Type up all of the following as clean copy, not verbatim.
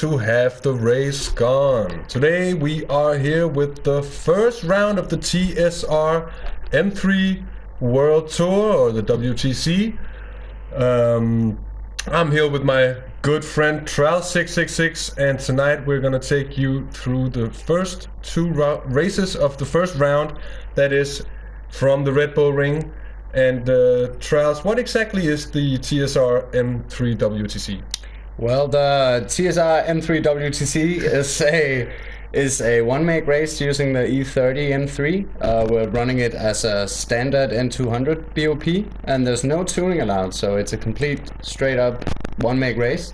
to have the race gone. Today we are here with the first round of the TSR M3 World Tour, or the WTC. I'm here with my good friend Tral666, and tonight we're gonna take you through the first two races of the first round, that is from the Red Bull Ring. And Trals, what exactly is the TSR M3WTC? Well, the TSR M3WTC is a one-make race using the E30 M3. We're running it as a standard N200 BoP, and there's no tuning allowed, so it's a complete, straight-up one-make race.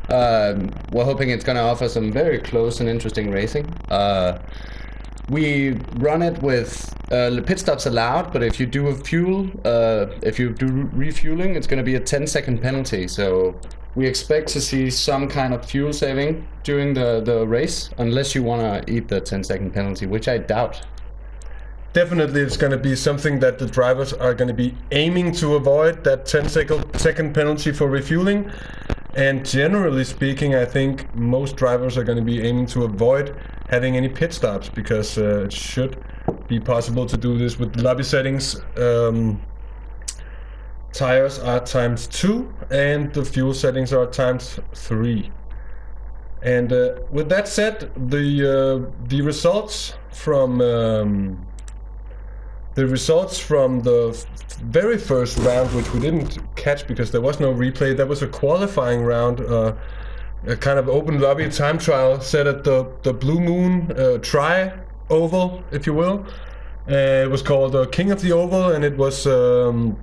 We're hoping it's going to offer some very close and interesting racing. We run it with pit stops allowed, but if you do refueling, it's going to be a 10-second penalty. So we expect to see some kind of fuel saving during the race, unless you want to eat the 10-second penalty, which I doubt. Definitely it's going to be something that the drivers are going to be aiming to avoid, that 10-second penalty for refueling. And generally speaking, I think most drivers are going to be aiming to avoid having any pit stops, because it should be possible to do this with lobby settings. Tires are ×2 and the fuel settings are ×3. And with that said, the results from the very first round, which we didn't catch because there was no replay, that was a qualifying round, a kind of open lobby time trial set at the Blue Moon tri-oval, if you will. It was called King of the Oval, and it was the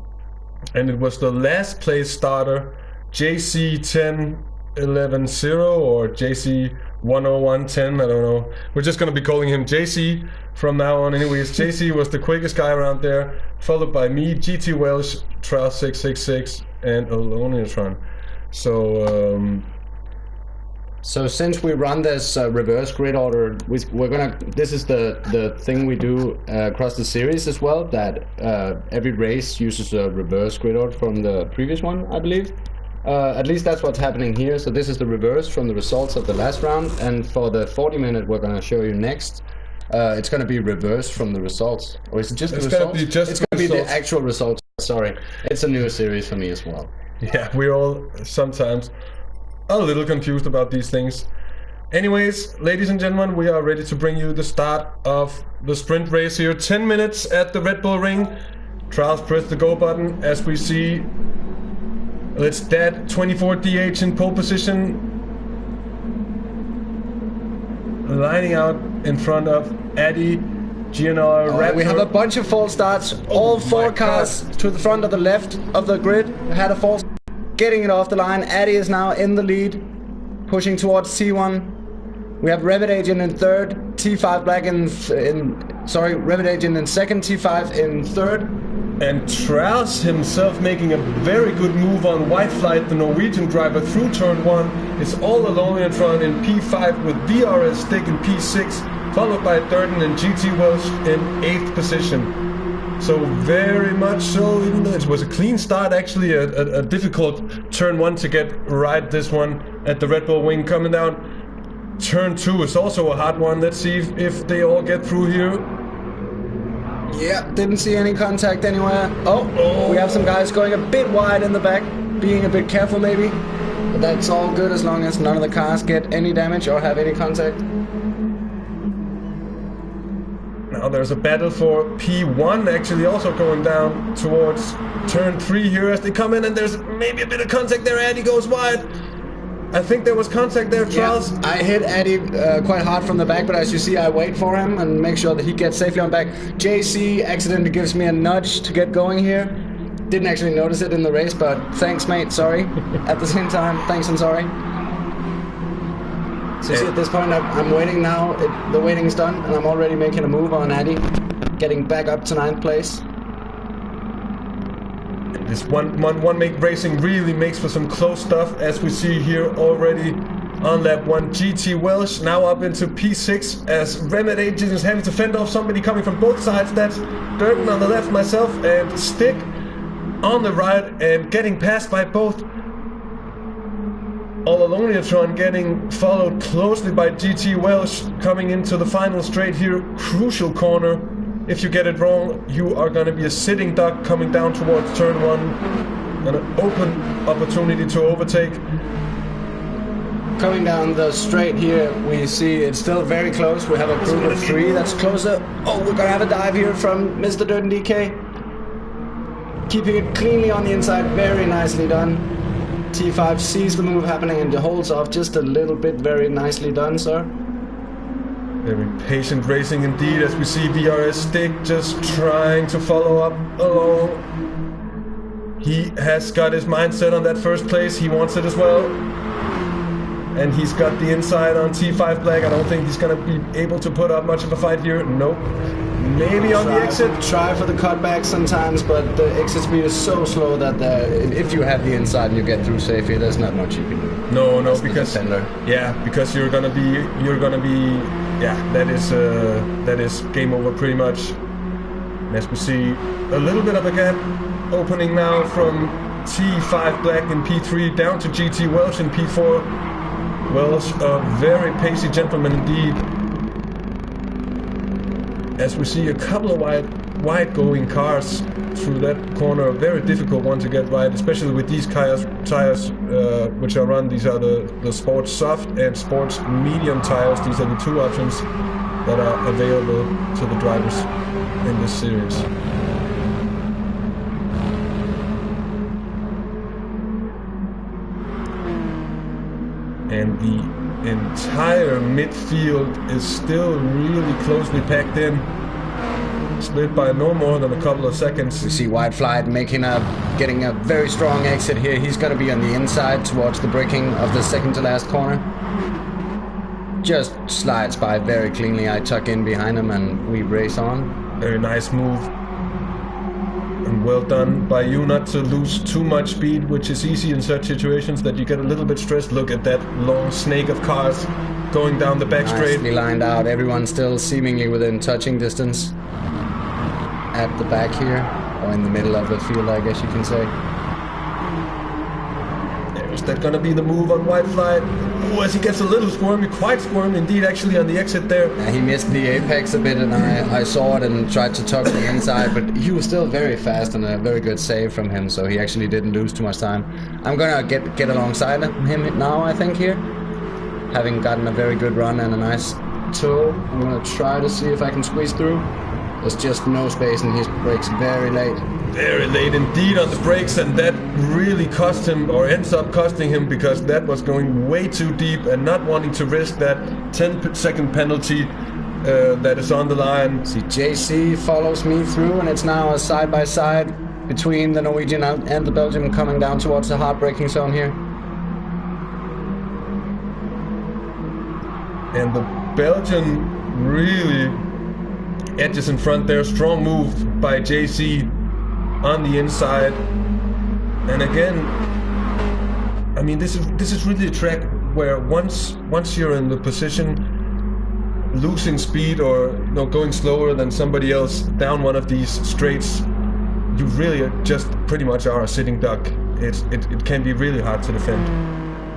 last place JC1011-0 or JC10110, I don't know. We're just gonna be calling him JC from now on anyways. JC was the quickest guy around there, followed by me, GT Welsh, Tral666, and Aloniatron. So since we run this reverse grid order, this is the thing we do across the series as well, that every race uses a reverse grid order from the previous one, I believe. At least that's what's happening here. So this is the reverse from the results of the last round, and for the 40-minute we're going to show you next, it's going to be reversed from the results. Or is it just the results? It's going to be the actual results. Sorry, it's a new series for me as well. Yeah, we're all sometimes a little confused about these things. Anyways, ladies and gentlemen, we are ready to bring you the start of the sprint race here. 10 minutes at the Red Bull Ring. Trials, press the go button as we see. Let's dead 24DH in pole position, lining out in front of Addy, GNR, Raptor. We have a bunch of false starts. All four cars to the front of the left of the grid had a false. Getting it off the line. Addy is now in the lead, pushing towards T1. We have Revit Agent in third, T5 Black Revit Agent in second, T5 in third. And Trals himself making a very good move on White Flight, the Norwegian driver, through turn 1. It's all alone in front in P5 with VRS Stick in P6, followed by Durden and GT Welsh in 8th position. So very much so, even though it was a clean start, actually a difficult turn 1 to get right, this one at the Red Bull Wing. Coming down turn 2 is also a hard one. Let's see if they all get through here. Yeah, didn't see any contact anywhere. Oh, we have some guys going a bit wide in the back, being a bit careful maybe. But that's all good as long as none of the cars get any damage or have any contact. Now there's a battle for P1 actually also going down towards turn 3 here as they come in, and there's maybe a bit of contact there. Addy goes wide. I think there was contact there, Charles. Yeah, I hit Addy quite hard from the back, but as you see, I wait for him and make sure that he gets safely on back. JC accidentally gives me a nudge to get going here. Didn't actually notice it in the race, but thanks, mate, sorry. At the same time, thanks and sorry. So you see, at this point, I'm waiting now. The waiting's done, and I'm already making a move on Addy, getting back up to 9th place. This one-make racing really makes for some close stuff, as we see here already on lap 1. GT Welsh now up into P6 as Remit Agent is having to fend off somebody coming from both sides. That's Durden on the left, myself, and Stick on the right, and getting passed by both All Alone Neutron getting followed closely by GT Welsh coming into the final straight here. Crucial corner. If you get it wrong, you are going to be a sitting duck coming down towards turn 1. An open opportunity to overtake. Coming down the straight here, we see it's still very close. We have a group of 3 that's closer. Oh, we're going to have a dive here from Mr. Dirt and DK. Keeping it cleanly on the inside, very nicely done. T5 sees the move happening and holds off just a little bit. Very nicely done, sir. Very patient racing indeed, as we see VRS Stick just trying to follow up along. He has got his mindset on that first place. He wants it as well. And he's got the inside on T5 Black. I don't think he's going to be able to put up much of a fight here. Nope. Maybe on the exit. Try for the cutback sometimes, but the exit speed is so slow that if you have the inside and you get through safely, there's not much you can do. No, because because you're gonna be, that is game over pretty much. And as we see, a little bit of a gap opening now from T5 Black in P3 down to GT Welsh in P4. Welsh, a very pacey gentleman indeed. As we see a couple of wide going cars through that corner, a very difficult one to get right, especially with these tires which are run. These are the sports soft and sports medium tires. These are the 2 options that are available to the drivers in this series. And the entire midfield is still really closely packed in, split by no more than a couple of seconds. We see White Flight getting a very strong exit here. He's going to be on the inside towards the braking of the second to last corner. Just slides by very cleanly. I tuck in behind him and we race on. Very nice move. And well done by you not to lose too much speed, which is easy in such situations that you get a little bit stressed. Look at that long snake of cars going down the back straight. Nicely lined out. Everyone still seemingly within touching distance at the back here, or in the middle of the field, I guess you can say. Is that gonna be the move on White Flight? Oh, as he gets a little squirmy, quite squirmy indeed, actually, on the exit there. He missed the apex a bit, and I saw it and tried to tuck the inside, but he was still very fast and a very good save from him, so he actually didn't lose too much time. I'm gonna get alongside him now, I think, here. Having gotten a very good run and a nice toe, I'm gonna try to see if I can squeeze through. There's just no space and he brakes very late. Very late indeed on the brakes, and that really cost him, or ends up costing him, because that was going way too deep and not wanting to risk that 10-second penalty that is on the line. See, JC follows me through, and it's now a side-by-side between the Norwegian and the Belgian coming down towards the hard braking zone here. And the Belgian really edges in front there. Strong move by JC on the inside. And again, I mean, this is really a track where once you're in the position, losing speed or going slower than somebody else down one of these straights, you really just pretty much are a sitting duck. It can be really hard to defend.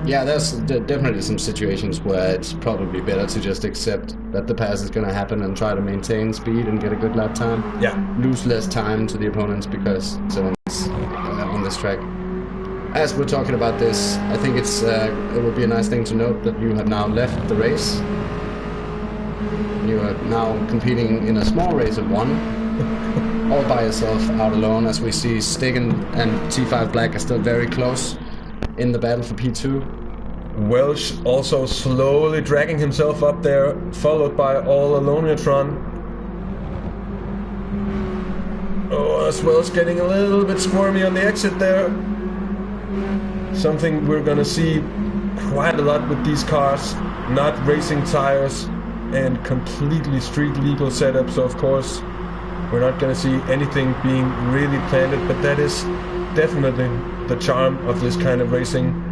Yeah, there's definitely some situations where it's probably better to just accept that the pass is going to happen and try to maintain speed and get a good lap time. Yeah. Lose less time to the opponents because it's on this track. As we're talking about this, I think it would be a nice thing to note that you have now left the race. You are now competing in a small race of 1, all by yourself, out alone, as we see Stig and T5 Black are still very close in the battle for P2. Welsh also slowly dragging himself up there, followed by All Alone Neutron. Oh, as Welsh getting a little bit squirmy on the exit there. Something we're gonna see quite a lot with these cars. Not racing tires and completely street legal setup, so of course we're not gonna see anything being really planted, but that is definitely the charm of this kind of racing.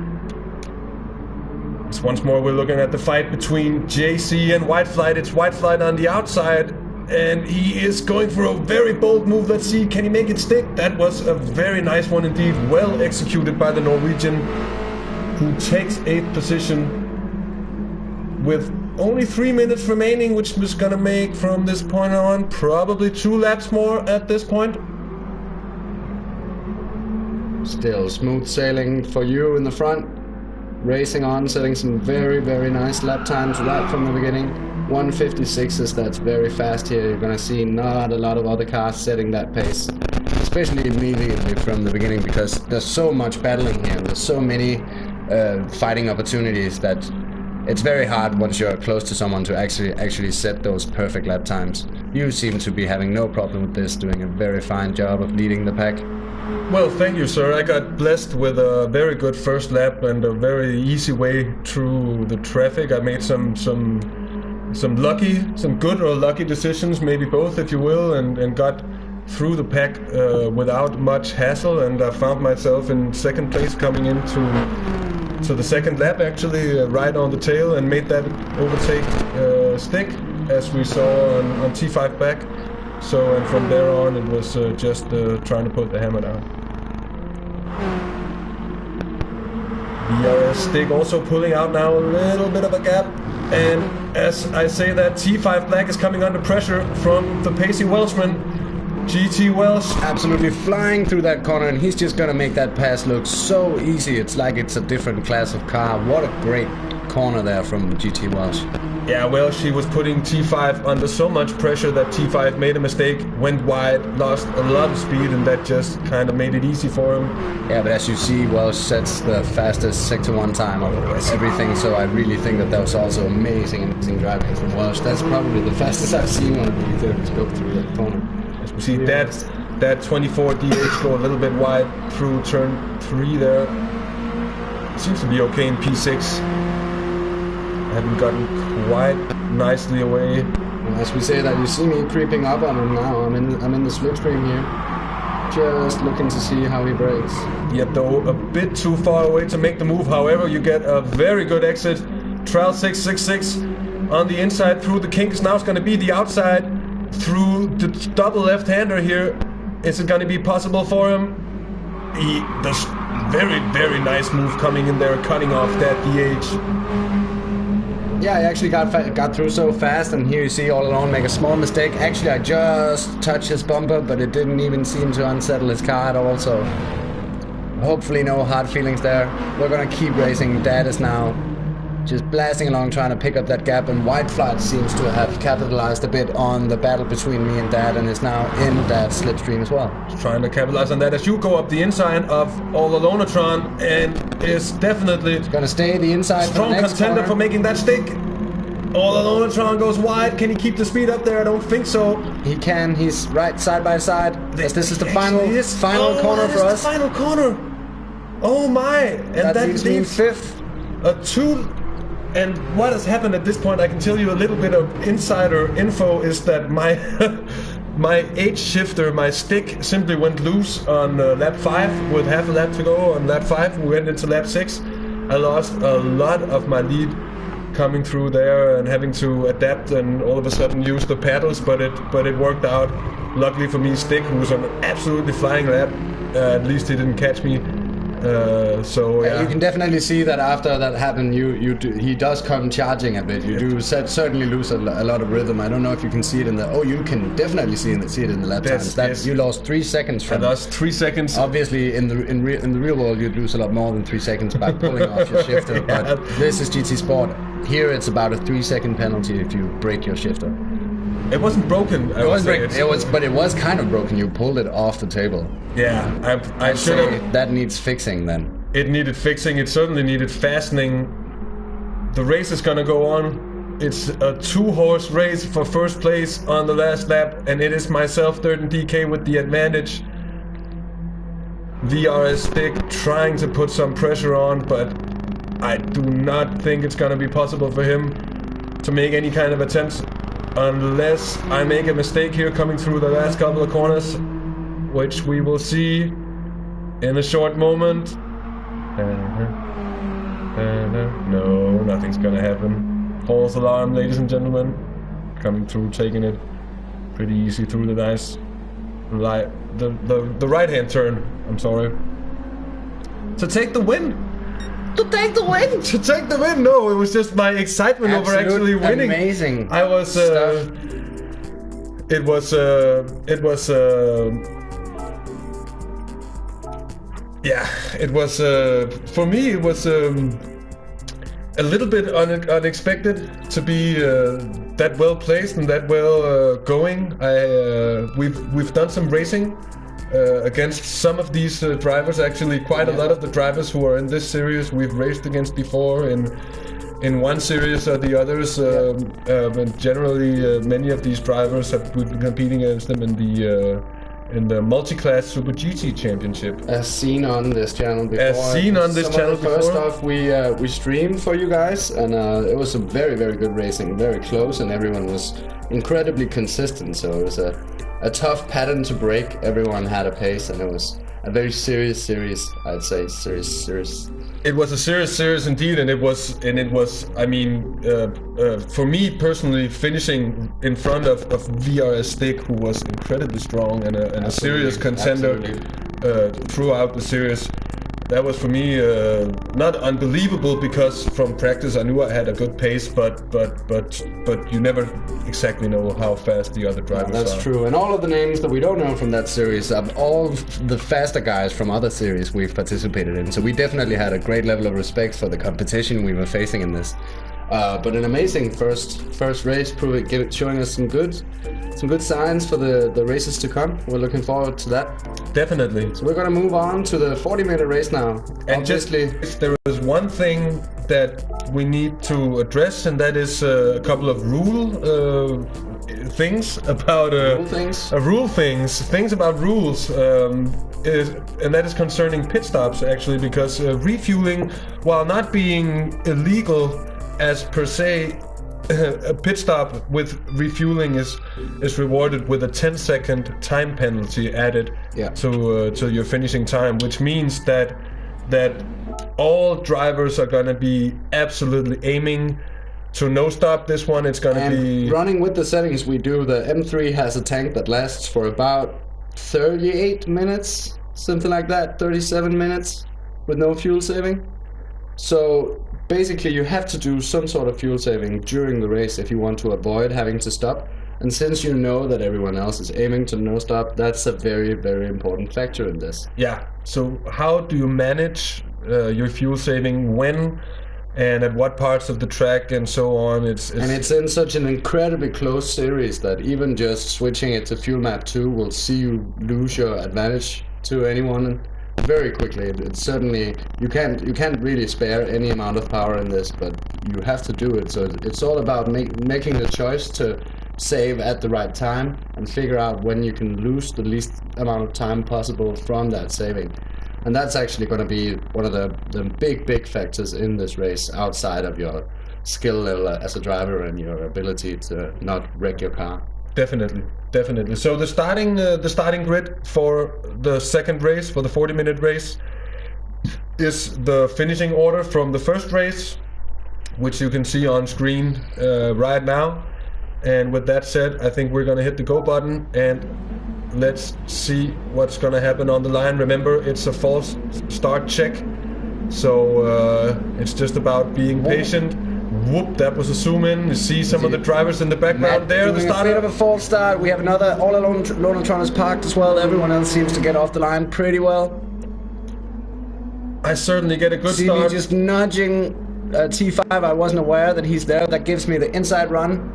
So once more we're looking at the fight between JC and White Flight. It's White Flight on the outside, and he is going for a very bold move. Let's see, can he make it stick? That was a very nice one indeed, well executed by the Norwegian. who takes 8th position with only 3 minutes remaining, which is gonna make from this point on probably 2 laps more at this point. Still smooth sailing for you in the front. Racing on, setting some very, very nice lap times right from the beginning. 156s, that's very fast here. You're gonna see not a lot of other cars setting that pace, especially immediately from the beginning, because there's so much battling here. There's so many fighting opportunities that it's very hard once you're close to someone to actually set those perfect lap times. You seem to be having no problem with this, doing a very fine job of leading the pack. Well, thank you, sir. I got blessed with a very good first lap and a very easy way through the traffic. I made some good or lucky decisions, maybe both, if you will, and got through the pack without much hassle. And I found myself in 2nd place coming into the 2nd lap, actually, right on the tail, and made that overtake stick, as we saw on T5 back. So, and from there on, it was just trying to put the hammer down. The stick also pulling out now a little bit of a gap. And as I say that, T5 Black is coming under pressure from the pacey Welshman. GT Welsh absolutely flying through that corner, and he's just gonna make that pass look so easy. It's like it's a different class of car. What a great corner there from GT Welsh. Yeah, Welsh, he was putting T5 under so much pressure that T5 made a mistake, went wide, lost a lot of speed, and that just kind of made it easy for him. Yeah, but as you see, Welsh sets the fastest Sector 1 time of everything, so I really think that was also amazing driving from Welsh. That's probably the fastest I've seen one of the vehicles go through that corner. See, that 24 DH go a little bit wide through turn 3 there. Seems to be okay in P6. Haven't gotten quite nicely away. Well, as we say that, you see me creeping up on him now. I'm in the slipstream here, just looking to see how he brakes. Yep, though a bit too far away to make the move. However, you get a very good exit. Trial 666 on the inside through the kinks. Now it's going to be the outside through the double left-hander here. Is it going to be possible for him? He does very, very nice move coming in there, cutting off that DH. Yeah, I actually got through so fast, and here you see all alone make a small mistake. Actually, I just touched his bumper, but it didn't even seem to unsettle his car at all, so hopefully no hard feelings there. We're gonna keep racing. Dad is now just blasting along, trying to pick up that gap, and White Flight seems to have capitalized a bit on the battle between me and Dad, and is now in Dad's slipstream as well. Trying to capitalize on that as you go up the inside of All Alonatron, and is definitely gonna stay the inside. Strong for the next contender corner. for making that stick. All Alonatron goes wide. Can he keep the speed up there? I don't think so. He can. He's right side by side. As this is the final corner for us. Final corner. Oh my! And that leaves me in 5th. A 2. And what has happened at this point, I can tell you a little bit of insider info, is that my my H shifter, my stick, simply went loose on lap 5 with half a lap to go. On lap 5, we went into lap 6. I lost a lot of my lead coming through there and having to adapt and all of a sudden use the paddles, but it worked out. Luckily for me, Stick, who was on an absolutely flying lap, at least he didn't catch me. So yeah, you can definitely see that after that happened, he does come charging a bit. You do certainly lose a lot of rhythm. I don't know if you can see it in the. Oh, you can definitely see it in the lap times. You lost 3 seconds from. I lost 3 seconds. Obviously, in the real world, you'd lose a lot more than 3 seconds by pulling off your shifter. Yeah. But this is GT Sport. Here, it's about a 3-second penalty if you break your shifter. It wasn't broken. It was kind of broken. You pulled it off the table. Yeah, I should have. That needs fixing then. It needed fixing. It certainly needed fastening. The race is gonna go on. It's a 2-horse race for first place on the last lap, and it is myself, Third and DK, with the advantage. VRS Stick trying to put some pressure on, but I do not think it's gonna be possible for him to make any kind of attempts. Unless I make a mistake here coming through the last couple of corners, which we will see in a short moment. No, nothing's gonna happen. False alarm, ladies and gentlemen. Coming through, taking it pretty easy through the nice the right-hand turn. I'm sorry. To take the win. to take the win. To take the win? No, it was just my excitement over actually winning. Amazing. I was. stuff. It was. Yeah, it was. For me, it was a little bit unexpected to be that well placed and that well going. We've done some racing against some of these drivers. Actually, quite a lot of the drivers who are in this series we've raced against before in one series or the others. And generally, many of these drivers have been competing against them in the multi-class Super GT Championship. As seen on this channel before. First off, we streamed for you guys, and it was a very, very good racing, very close, and everyone was incredibly consistent. So it was a tough pattern to break. Everyone had a pace, and it was a very serious series. I'd say serious. It was a serious series indeed, and it was. I mean, for me personally, finishing in front of VRS Stick, who was incredibly strong and a serious contender throughout the series. That was for me not unbelievable, because from practice I knew I had a good pace, but you never exactly know how fast the other drivers are. That's true, and all of the names that we don't know from that series are all the faster guys from other series we've participated in. So we definitely had a great level of respect for the competition we were facing in this. But an amazing first race, showing us some good signs for the races to come. We're looking forward to that. Definitely. So we're gonna move on to the 40-minute race now. And obviously, there is one thing that we need to address, and that is a couple of things about things about rules. And that is concerning pit stops, actually, because refueling, while not being illegal as per se, a pit stop with refueling is rewarded with a 10-second time penalty added to your finishing time, which means that all drivers are going to be absolutely aiming to no stop this one. It's going to be running with the settings we do. The M3 has a tank that lasts for about 38 minutes, something like that, 37 minutes with no fuel saving. So basically you have to do some sort of fuel saving during the race if you want to avoid having to stop. And since you know that everyone else is aiming to no stop, that's a very, very important factor in this. Yeah. So how do you manage your fuel saving, when and at what parts of the track and so on? It's in such an incredibly close series that even just switching it to fuel map 2 will see you lose your advantage to anyone very quickly. It's certainly, you can't really spare any amount of power in this, but you have to do it. So it's all about making the choice to save at the right time and figure out when you can lose the least amount of time possible from that saving. And that's actually going to be one of the big factors in this race, outside of your skill level as a driver and your ability to not wreck your car. Definitely. So the starting grid for the second race, for the 40-minute race, is the finishing order from the first race, which you can see on screen right now. And with that said, I think we're going to hit the go button and let's see what's going to happen on the line. Remember, it's a false start check, so it's just about being patient. Whoop, that was a zoom in. You see some of the drivers in the background there. The start of a false start. We have another all alone. Lonatron is parked as well. Everyone else seems to get off the line pretty well. I certainly get a good start. See me just nudging T5. I wasn't aware that he's there. That gives me the inside run.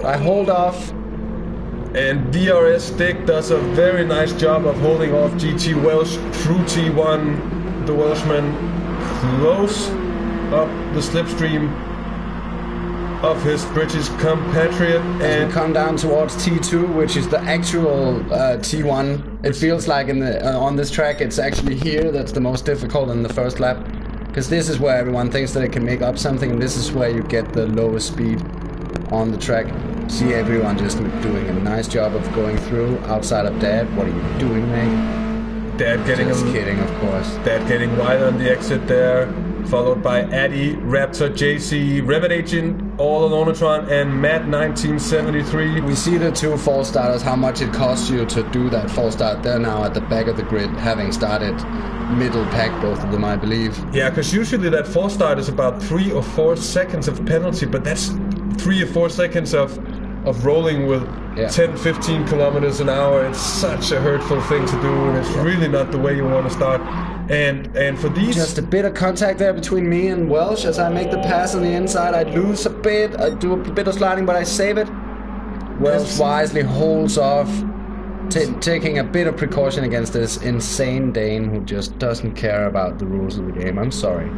I hold off. And DRS Stick does a very nice job of holding off GT Welsh through T1. The Welshman close up the slipstream of his British compatriot, and we come down towards T2, which is the actual T1. It feels like on this track it's actually here that's the most difficult in the first lap, because this is where everyone thinks that it can make up something, and this is where you get the lowest speed on the track. See everyone just doing a nice job of going through. Outside of Dad, what are you doing, mate? Dad getting just kidding, of course. Dad getting wide on the exit there. followed by Addy, Raptor, JC, Revit Agent, All Alonatron, and Matt 1973. We see the two false starters, how much it costs you to do that false start. They're now at the back of the grid, having started middle pack, both of them, I believe. Yeah, because usually that false start is about 3 or 4 seconds of penalty, but that's 3 or 4 seconds of rolling with 10, 15 kilometers an hour. It's such a hurtful thing to do, and it's really not the way you want to start. And for these... Just a bit of contact there between me and Welsh as I make the pass on the inside. I lose a bit, I do a bit of sliding, but I save it. Welsh wisely holds off, taking a bit of precaution against this insane Dane who just doesn't care about the rules of the game. I'm sorry.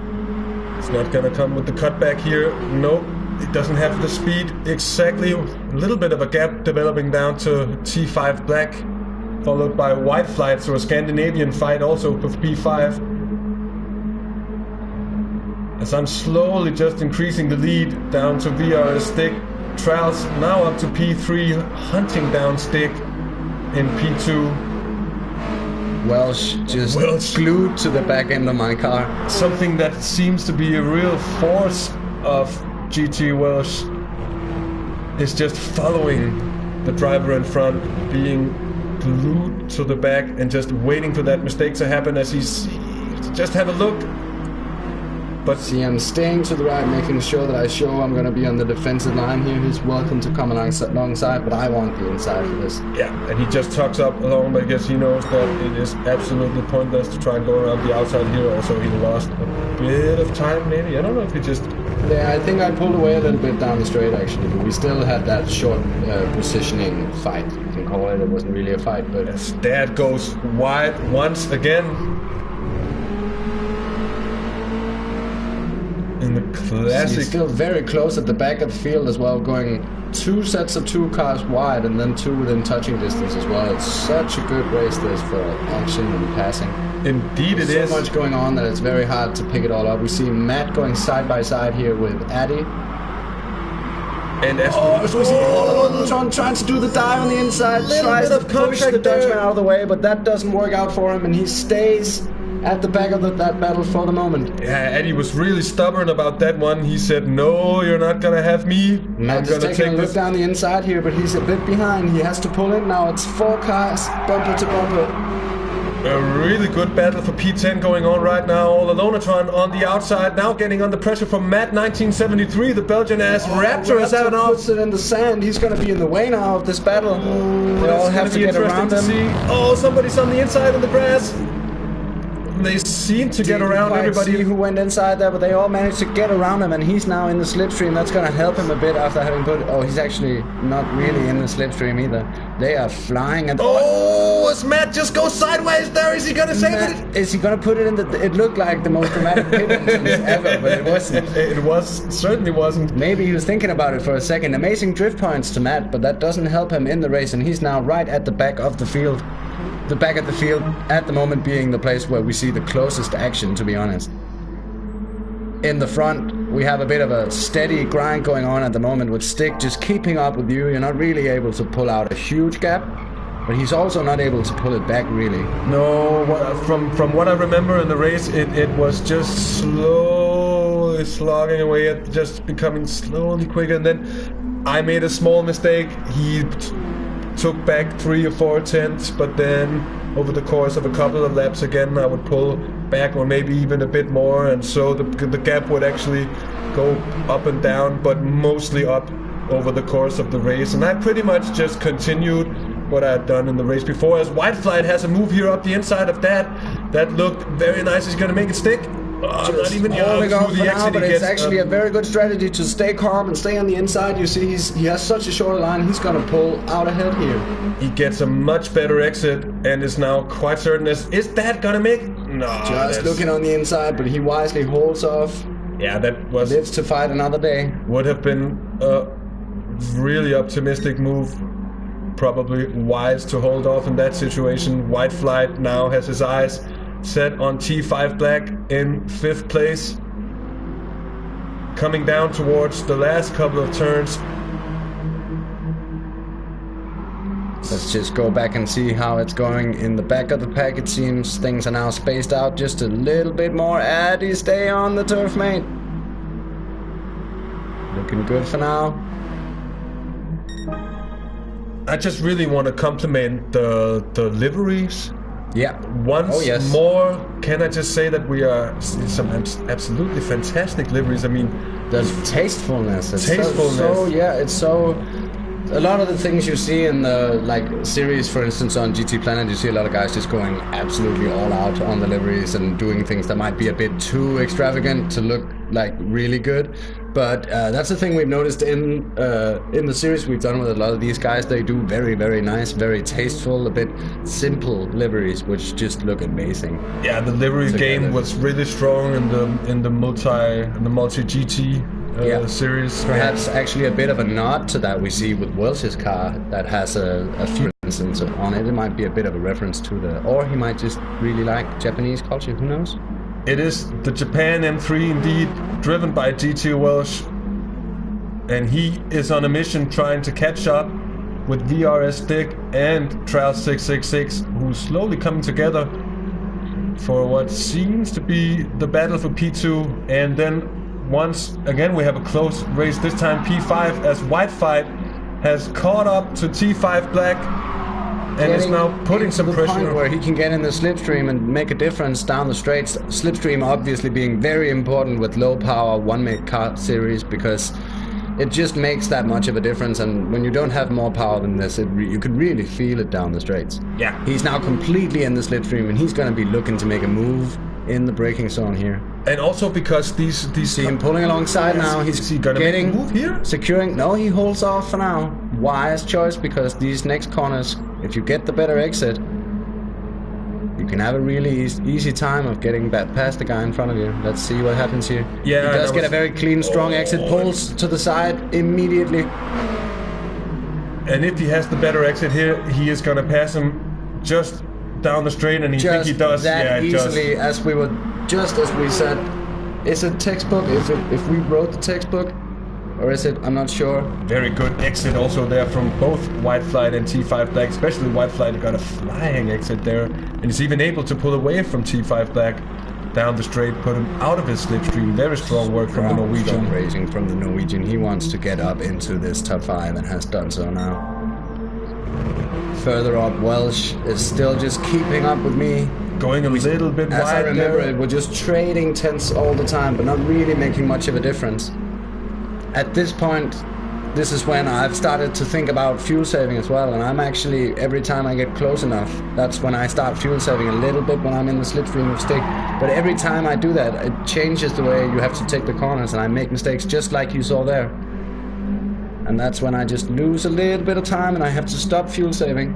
It's not going to come with the cutback here. Nope. It doesn't have the speed exactly. A little bit of a gap developing down to T5 Black, followed by White Flight, so a Scandinavian fight also with P5. As I'm slowly just increasing the lead down to VRS Stick. Trials now up to P3, hunting down Stick in P2. Welsh just glued to the back end of my car. Something that seems to be a real force of GT Welsh is just following the driver in front, being glued to the back and just waiting for that mistake to happen as he's just have a look. But see, I'm staying to the right, making sure that I show I'm going to be on the defensive line here. He's welcome to come alongside, but I want the inside for this. Yeah, and he just tucks up along because he knows that it is absolutely pointless to try and go around the outside here. Also, he lost a bit of time, maybe. I don't know if he just... Yeah, I think I pulled away a little bit down the straight, actually. But we still had that short positioning fight, you can call it. It wasn't really a fight, but... Yes, that goes wide once again. In the classic... He's still very close at the back of the field as well, going 2 sets of 2 cars wide and then 2 within touching distance as well. It's such a good race this for action and passing. Indeed it is. So much going on that it's very hard to pick it all up. We see Matt going side by side here with Addy. And as we see Alonatron trying to do the dive on the inside, tries to push the Dutchman out of the way, but that doesn't work out for him, and he stays at the back of that battle for the moment. Yeah, Eddie was really stubborn about that one. He said, no, you're not going to have me. Matt is taking a look down the inside here, but he's a bit behind. He has to pull in now. It's 4 cars, bumper to bumper. A really good battle for P10 going on right now. All Alonatron on the outside, now getting under pressure from Matt 1973. The Belgian-ass Raptor is out now. Puts it in the sand. He's going to be in the way now of this battle. They all have to get around him. Oh, somebody's on the inside in the grass. They seem to get around everybody. See who went inside there, but they all managed to get around him, and he's now in the slipstream. That's going to help him a bit after having put... Oh, he's actually not really in the slipstream either. They are flying and... Oh, as Matt just goes sideways there. Is he going to save it? Is he going to put it in the... It looked like the most dramatic pit entrance ever, but it wasn't. It certainly wasn't. Maybe he was thinking about it for a second. Amazing drift points to Matt, but that doesn't help him in the race, and he's now right at the back of the field. The back of the field at the moment being the place where we see the closest action, to be honest. In the front, we have a bit of a steady grind going on at the moment with Stick just keeping up with you. You're not really able to pull out a huge gap, but he's also not able to pull it back really. No, from what I remember in the race, it was just slowly slogging away at just becoming slowly quicker, and then I made a small mistake. He took back 3 or 4 tenths, but then over the course of a couple of laps again I would pull back, or maybe even a bit more, and so the gap would actually go up and down, but mostly up over the course of the race. And I pretty much just continued what I had done in the race before, as White Flight has a move here up the inside of that looked very nice. He's gonna make it stick. Not even holding off for now, but it's actually a very good strategy to stay calm and stay on the inside. You see, he has such a short line, he's going to pull out ahead here. He gets a much better exit and is now quite certain. Is that going to make? No. Just looking on the inside, but he wisely holds off. Yeah, that was... Lives to fight another day. Would have been a really optimistic move. Probably wise to hold off in that situation. White Flight now has his eyes set on T5 Black in 5th place, coming down towards the last couple of turns. Let's just go back and see how it's going in the back of the pack. It seems things are now spaced out just a little bit more. Addy, stay on the turf, mate. Looking good for now. I just really want to compliment the liveries. Yeah. Once more, can I just say that we are some absolutely fantastic liveries. I mean, the tastefulness. It's tastefulness. It's so. A lot of the things you see in the series, for instance, on GT Planet, you see a lot of guys just going absolutely all out on the liveries and doing things that might be a bit too extravagant to look like really good. But that's the thing we've noticed in the series we've done with a lot of these guys. They do very, very nice, very tasteful, a bit simple liveries, which just look amazing. Yeah, the livery game was really strong in the multi GT. Series. Perhaps actually a bit of a nod to that we see with Welsh's car that has a few instances on it. It might be a bit of a reference to or he might just really like Japanese culture, who knows? It is the Japan M3 indeed, driven by GT Welsh, and he is on a mission trying to catch up with VRS Stick and Trial 666, who's slowly coming together for what seems to be the battle for P2, and then once again we have a close race, this time P5, as White Fight has caught up to T5 Black and is now putting some pressure point where he can get in the slipstream and make a difference down the straights. Slipstream obviously being very important with low power one-make car series, because it just makes that much of a difference, and when you don't have more power than this, you could really feel it down the straights. Yeah. He's now completely in the slipstream, and he's going to be looking to make a move in the braking zone here. And also because these see him pulling alongside now. He's gonna getting make a move here, securing. No, he holds off for now. Wise choice, because these next corners, if you get the better exit, you can have a really easy time of getting past the guy in front of you. Let's see what happens here. Yeah, he does get a very clean, strong exit. Pulls to the side immediately. And if he has the better exit here, he is gonna pass him just down the straight, and think he does that easily, as we said. Is it textbook? If we wrote the textbook, or is it? I'm not sure. Very good exit also there from both White Flight and T5 Black. Especially White Flight got a flying exit there, and he's even able to pull away from T5 Black down the straight, put him out of his slipstream. Very strong work from the Norwegian. Strong racing from the Norwegian. He wants to get up into this top 5 and has done so now. Further up, Welsh is still just keeping up with me. Going a little bit wide. As I remember it, we're just trading tenths all the time, but not really making much of a difference. At this point, this is when I've started to think about fuel saving as well, and I'm actually, every time I get close enough, that's when I start fuel saving a little bit when I'm in the slipstream of Stick. But every time I do that, it changes the way you have to take the corners, and I make mistakes just like you saw there. And that's when I just lose a little bit of time and I have to stop fuel saving.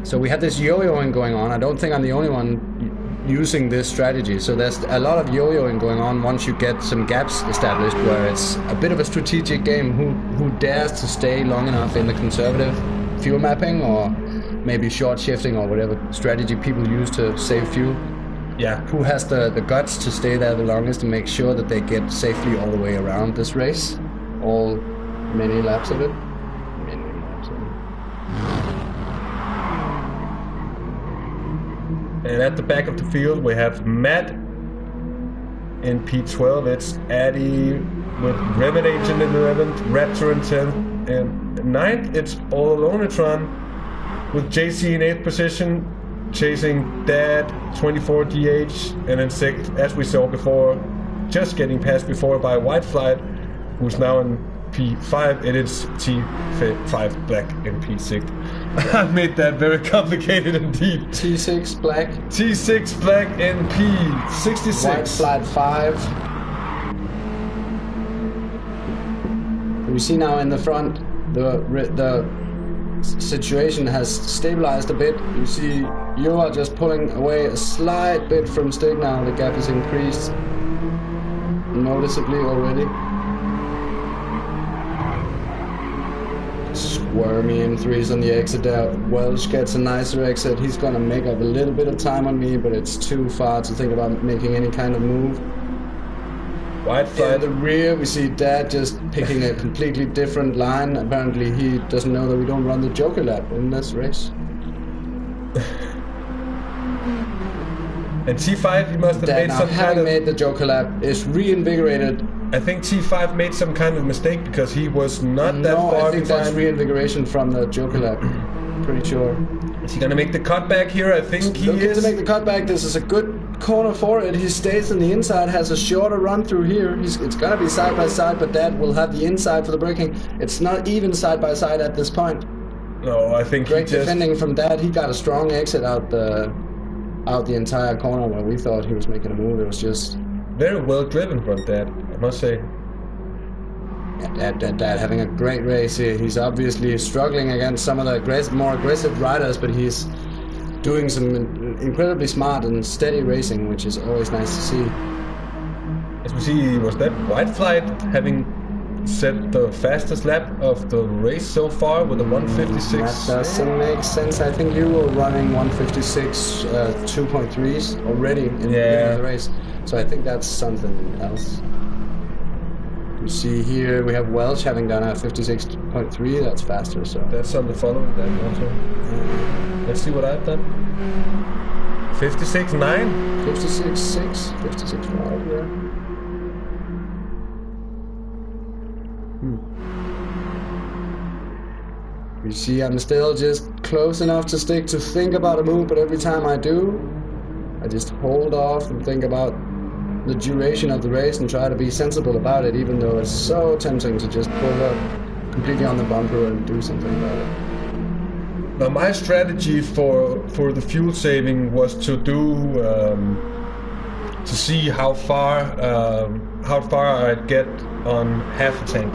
So we have this yo-yoing going on. I don't think I'm the only one using this strategy. So there's a lot of yo-yoing going on once you get some gaps established, where it's a bit of a strategic game. Who dares to stay long enough in the conservative fuel mapping, or maybe short shifting, or whatever strategy people use to save fuel. Yeah. Who has the guts to stay there the longest and make sure that they get safely all the way around this race? Many laps of it. And at the back of the field we have Matt in P12. It's Addy with Rivet Agent in 11th, Raptor in 10th, and 9th it's All Alonetron with JC in 8th position, chasing Dad 24 DH, and in 6th, as we saw before, just getting passed before by White Flight, who's now in P5, and it's T5 Black in P6. I made that very complicated indeed. T6 Black. T6 Black in P66. White Flight 5. We see now in the front, the situation has stabilized a bit. You see you are just pulling away a slight bit from Stick now. The gap is increased noticeably already. Squirmy M3s on the exit out. Welsh gets a nicer exit. He's gonna make up a little bit of time on me, but it's too far to think about making any kind of move. Wide In flight. the rear, we see Dad just picking a completely different line. Apparently, he doesn't know that we don't run the Joker lap in this race. And T5, he must have Dad, made now some kind having of... made the Joker lap, is reinvigorated. I think T5 made some kind of mistake because he was not that No, far I think that's behind. reinvigoration from the Joker lap. Pretty sure. Is he gonna make the cutback here? I think he Looking is. to make the cutback. This is a good corner for it. He stays on the inside, has a shorter run through here. It's gonna be side by side, but Dad will have the inside for the braking. It's not even side by side at this point. No, I think Great he just... defending from Dad. He got a strong exit out the entire corner where we thought he was making a move. It was just Very well driven from Dad, I must say. Dad having a great race here. He's obviously struggling against some of the more aggressive riders, but he's doing some incredibly smart and steady racing, which is always nice to see. As we see, was that White Flight having set the fastest lap of the race so far with a 156? That doesn't make sense. I think you were running 156 2.3s already in the beginning of the race, so I think that's something else. You see here we have Welsh having done a 56.3. That's faster. So That's on the following then also. Let's see what I've done. 56.9? 56.6, 56.5. Yeah. You see, I'm still just close enough to stick to think about a move, but every time I do, I just hold off and think about the duration of the race and try to be sensible about it, even though it's so tempting to just pull up completely on the bumper and do something about it. Now my strategy for the fuel saving was to do to see how far I'd get on half a tank,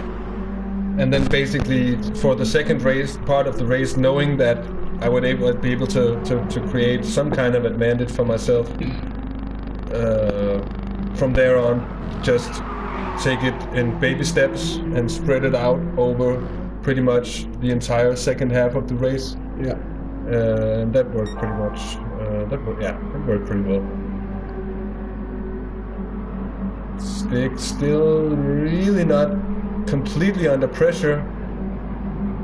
and then basically for the second race part of the race, knowing that I would be able to create some kind of advantage for myself. From there on, just take it in baby steps and spread it out over pretty much the entire second half of the race. Yeah. And that worked pretty much. That worked pretty well. Stick still really not completely under pressure,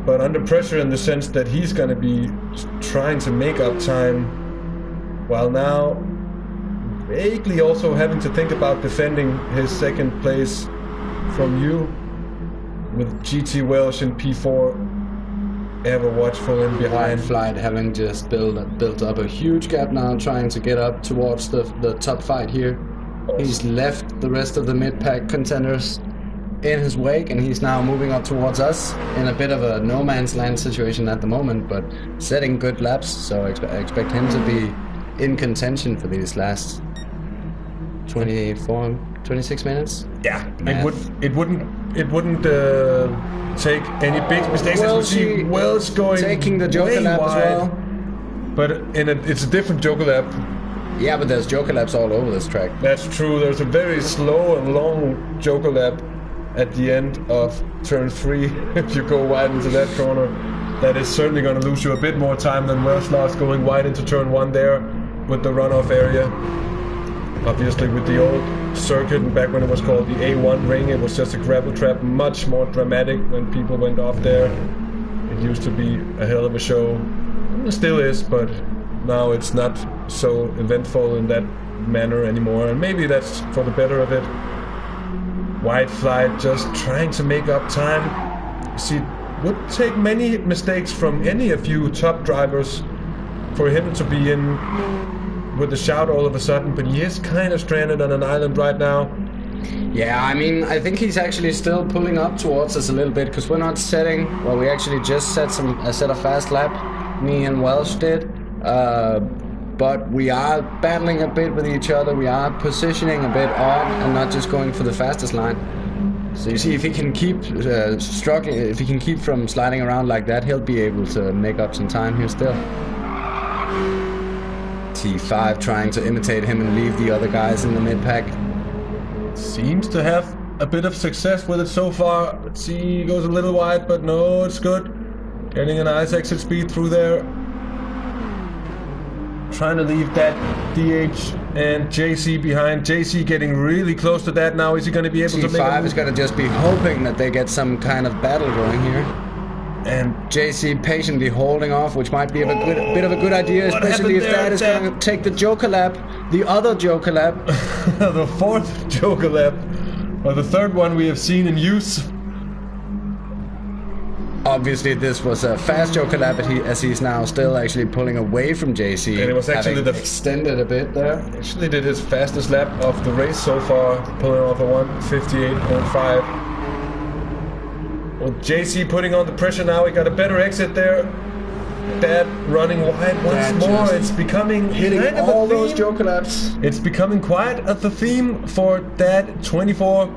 but under pressure in the sense that he's going to be trying to make up time, while now vaguely also having to think about defending his second place from you, with GT Welsh in P4 ever watchful in behind. White Flight having just built up a huge gap now, trying to get up towards the top fight here. He's left the rest of the mid-pack contenders in his wake, and he's now moving up towards us in a bit of a no man's land situation at the moment, but setting good laps, so I expect him to be in contention for these last 26 minutes. Yeah, it wouldn't take any big mistakes. As we see Wells going taking the Joker way lap wide, as well. but it's a different Joker lap. Yeah, but there's Joker laps all over this track. That's true. There's a very slow and long Joker lap at the end of turn 3. If you go wide into that corner, that is certainly going to lose you a bit more time than Wells lost going wide into turn 1 there with the runoff area. Obviously, with the old circuit and back when it was called the A1 ring, it was just a gravel trap, much more dramatic when people went off there. It used to be a hell of a show. It still is, but now it's not so eventful in that manner anymore, and maybe that's for the better of it. White Flight just trying to make up time. See, it would take many mistakes from any of you top drivers for him to be in with a shout all of a sudden, but he is kind of stranded on an island right now. Yeah, I mean, I think he's actually still pulling up towards us a little bit, because we're not setting, well, we actually just set a fast lap, me and Welsh did, but we are battling a bit with each other, we are positioning a bit odd and not just going for the fastest line. So you see, if he can keep struggling, if he can keep from sliding around like that, he'll be able to make up some time here still. T5 trying to imitate him and leave the other guys in the mid-pack. Seems to have a bit of success with it so far. Let's see, he goes a little wide, but no, it's good. Getting a nice exit speed through there. Trying to leave that DH and JC behind. JC getting really close to that now. Is he going to be able to make T5 is going to just be hoping that they get some kind of battle going here. And JC patiently holding off, which might be a bit of a good idea, especially if that is going to take the Joker lap, the other Joker lap. the fourth Joker lap, or the third one we have seen in use. Obviously, this was a fast Joker lap, as he's now still actually pulling away from JC. And it was actually extended a bit there. Actually did his fastest lap of the race so far, pulling off a 1:58.5. Well, JC putting on the pressure now. He got a better exit there. Dad running wide once more. It's becoming hitting kind of all a theme. those Joker laps. It's becoming quite the theme for Dad 24.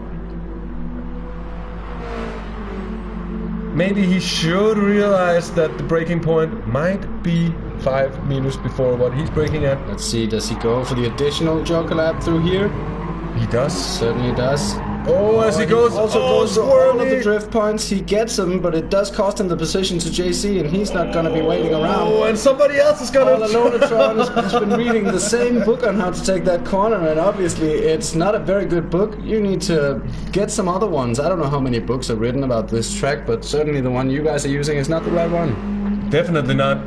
Maybe he should realize that the braking point might be 5 meters before what he's braking at. Let's see, does he go for the additional Joker lap through here? He does. Certainly does. Oh, as he goes, also goes to all of the drift points. He gets them, but it does cost him the position to JC, and he's not going to be waiting around. Oh, and somebody else is going to... All Alonatron has been reading the same book on how to take that corner, and obviously it's not a very good book. You need to get some other ones. I don't know how many books are written about this track, but certainly the one you guys are using is not the right one. Definitely not.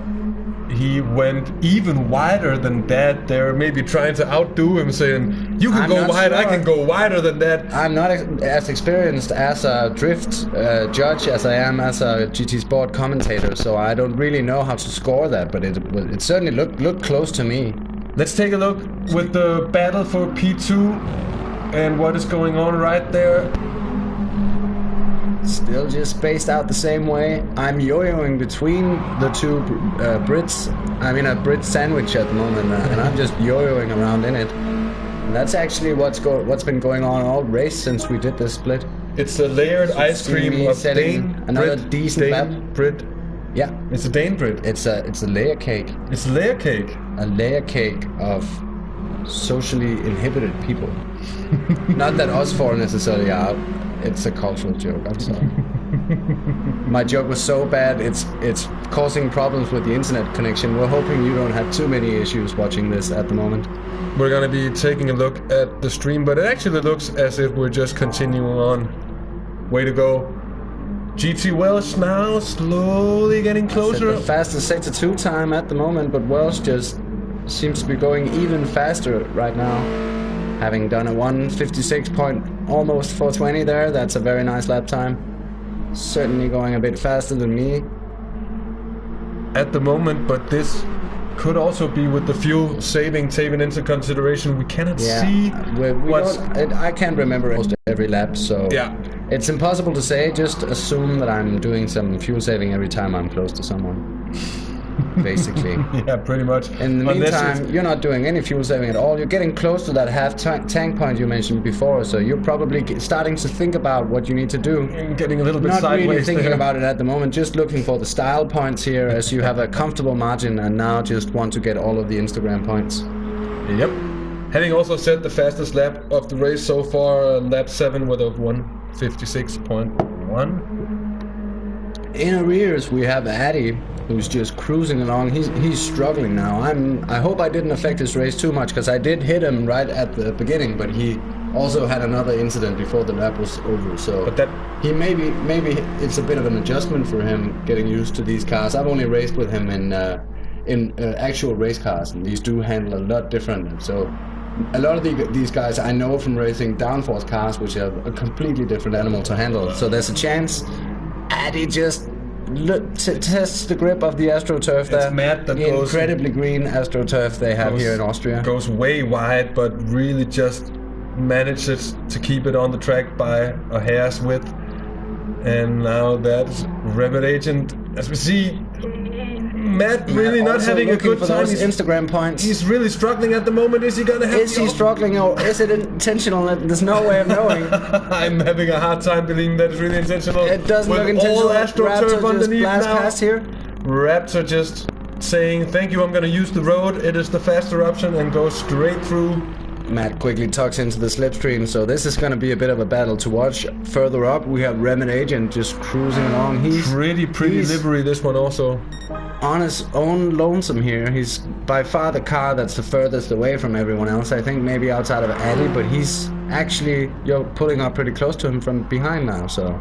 He went even wider than Dad there, maybe trying to outdo him, saying, you can go wide, I can go wider than that. I'm not as experienced as a drift judge as I am as a GT Sport commentator, so I don't really know how to score that, but it certainly looked close to me. Let's take a look with the battle for P2 and what is going on right there. Still just spaced out the same way. I'm yo-yoing between the two Brits. I'm in a Brit sandwich at the moment, and I'm just yo-yoing around in it. And that's actually what's been going on all race since we did this split. It's a layered ice cream of Dane, another Brit, decent Dane, lap. Brit. Yeah, it's a Dane Brit. It's a layer cake. It's a layer cake. A layer cake of socially inhibited people. Not that us four necessarily are. It's a cultural joke, I'm sorry. My joke was so bad, it's causing problems with the internet connection. We're hoping you don't have too many issues watching this at the moment. We're gonna be taking a look at the stream, but it actually looks as if we're just continuing on. Way to go. GT Welsh now slowly getting closer. The fastest sector 2 time at the moment, but Welsh just seems to be going even faster right now. Having done a 1:56 point, almost 4:20 there, that's a very nice lap time. Certainly going a bit faster than me at the moment, but this could also be with the fuel saving taken into consideration. We cannot see what's... I can't remember almost every lap, so it's impossible to say. Just assume that I'm doing some fuel saving every time I'm close to someone. Basically. Yeah, pretty much. In the meantime, you're not doing any fuel saving at all. You're getting close to that half tank point you mentioned before, so you're probably starting to think about what you need to do. Getting a little bit not sideways. Not really thinking there. about it at the moment, just looking for the style points here as you have a comfortable margin and now just want to get all of the Instagram points. Yep. Having also set the fastest lap of the race so far, lap 7 with a 1:56.1. In arrears, we have Addy, who's just cruising along. He's struggling now. I hope I didn't affect his race too much, because I did hit him right at the beginning, but he also had another incident before the lap was over. So but that he maybe it's a bit of an adjustment for him getting used to these cars. I've only raced with him in actual race cars, and these do handle a lot different. So a lot of these guys I know from racing downforce cars, which are a completely different animal to handle. So there's a chance Addy just tests the grip of the AstroTurf there. It's Matt that the incredibly green AstroTurf they have here in Austria. Goes way wide, but really just manages to keep it on the track by a hair's width. And now that's Rabbit Agent, as we see, Matt really not having a good time. Instagram points. He's really struggling at the moment. Is he gonna have? Is he struggling, or is it intentional? There's no way of knowing. I'm having a hard time believing that it's really intentional. It doesn't look intentional. All AstroTurf underneath now. Past here. Raptor just saying, "Thank you. I'm gonna use the road. It is the faster option," and goes straight through. Matt quickly tucks into the slipstream, so this is going to be a bit of a battle to watch. Further up, we have Remnant Agent just cruising along. He's pretty livery, this one also. on his own lonesome here. He's by far the car that's the furthest away from everyone else. I think maybe outside of Ali, but he's actually pulling up pretty close to him from behind now. So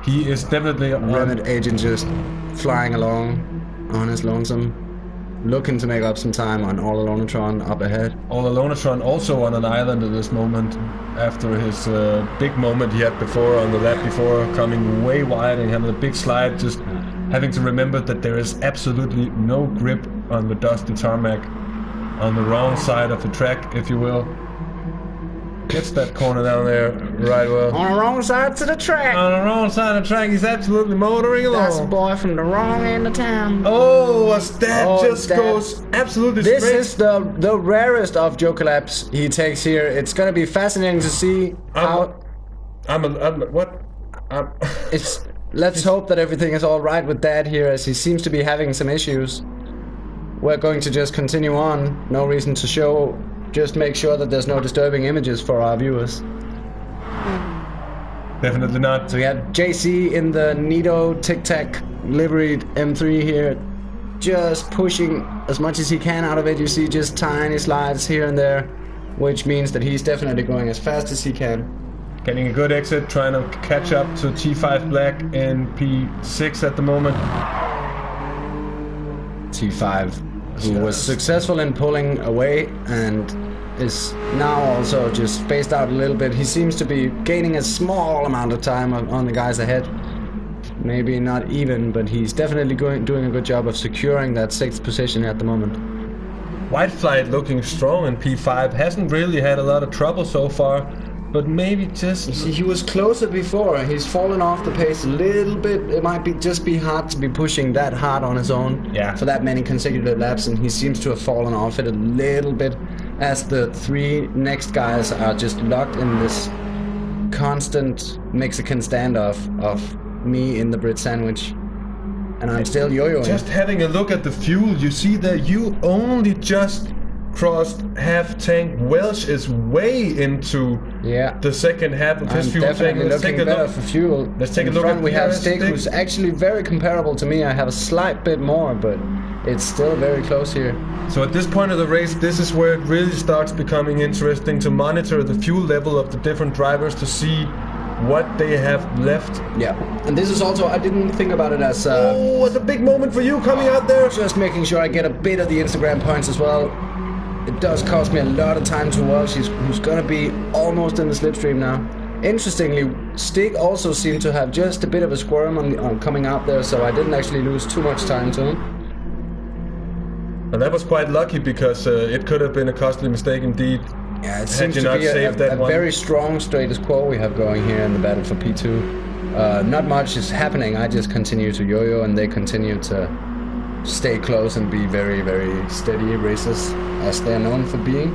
he is definitely Remit agent just flying along on his lonesome, looking to make up some time on All Alonetron up ahead. All Alonetron also on an island at this moment after his big moment he had before on the lap before, coming way wide and having a big slide, just having to remember that there is absolutely no grip on the dusty tarmac on the wrong side of the track, if you will. Gets that corner down there right well. On the wrong side to the track. On the wrong side of the track, he's absolutely motoring along. That's a boy from the wrong end of town. Oh, a stab just goes absolutely this straight. This is the rarest of Joe collapse he takes here. It's gonna be fascinating to see how. Let's hope that everything is all right with Dad here, as he seems to be having some issues. We're going to just continue on. No reason to show. Just make sure that there's no disturbing images for our viewers. Definitely not. So we have JC in the Nido Tic Tac liveried M3 here, just pushing as much as he can out of it. You see just tiny slides here and there, which means that he's definitely going as fast as he can. Getting a good exit, trying to catch up to T5 Black in P6 at the moment. T5, who was successful in pulling away and is now also just spaced out a little bit. He seems to be gaining a small amount of time on the guys ahead. Maybe not even, but he's definitely doing a good job of securing that 6th position at the moment. White Flight looking strong in P5. Hasn't really had a lot of trouble so far, but maybe just... You see, he was closer before. He's fallen off the pace a little bit. It might just be hard to be pushing that hard on his own for that many consecutive laps, and he seems to have fallen off it a little bit as the 3 next guys are just locked in this constant Mexican standoff of me in the Brit sandwich, and I'm still yo-yoing. Just having a look at the fuel, you see that you only just crossed half tank. Welsh is way into the second half of his fuel tank. Definitely looking better for fuel. Let's take a look at we have Stig, who's actually very comparable to me. I have a slight bit more, but it's still very close here. So at this point of the race, this is where it really starts becoming interesting to monitor the fuel level of the different drivers to see what they have left. Yeah, and this is also, I didn't think about it as... oh, it's a big moment for you coming out there. Just making sure I get a bit of the Instagram points as well. It does cost me a lot of time to Welsh, who's gonna be almost in the slipstream now. Interestingly, Stig also seemed to have just a bit of a squirm on coming out there, so I didn't actually lose too much time to him. And that was quite lucky, because it could have been a costly mistake indeed. Yeah, it seems to be a very strong status quo we have going here in the battle for P2. Not much is happening. I just continue to yo-yo, and they continue to stay close and be very, very steady racers, as they're known for being.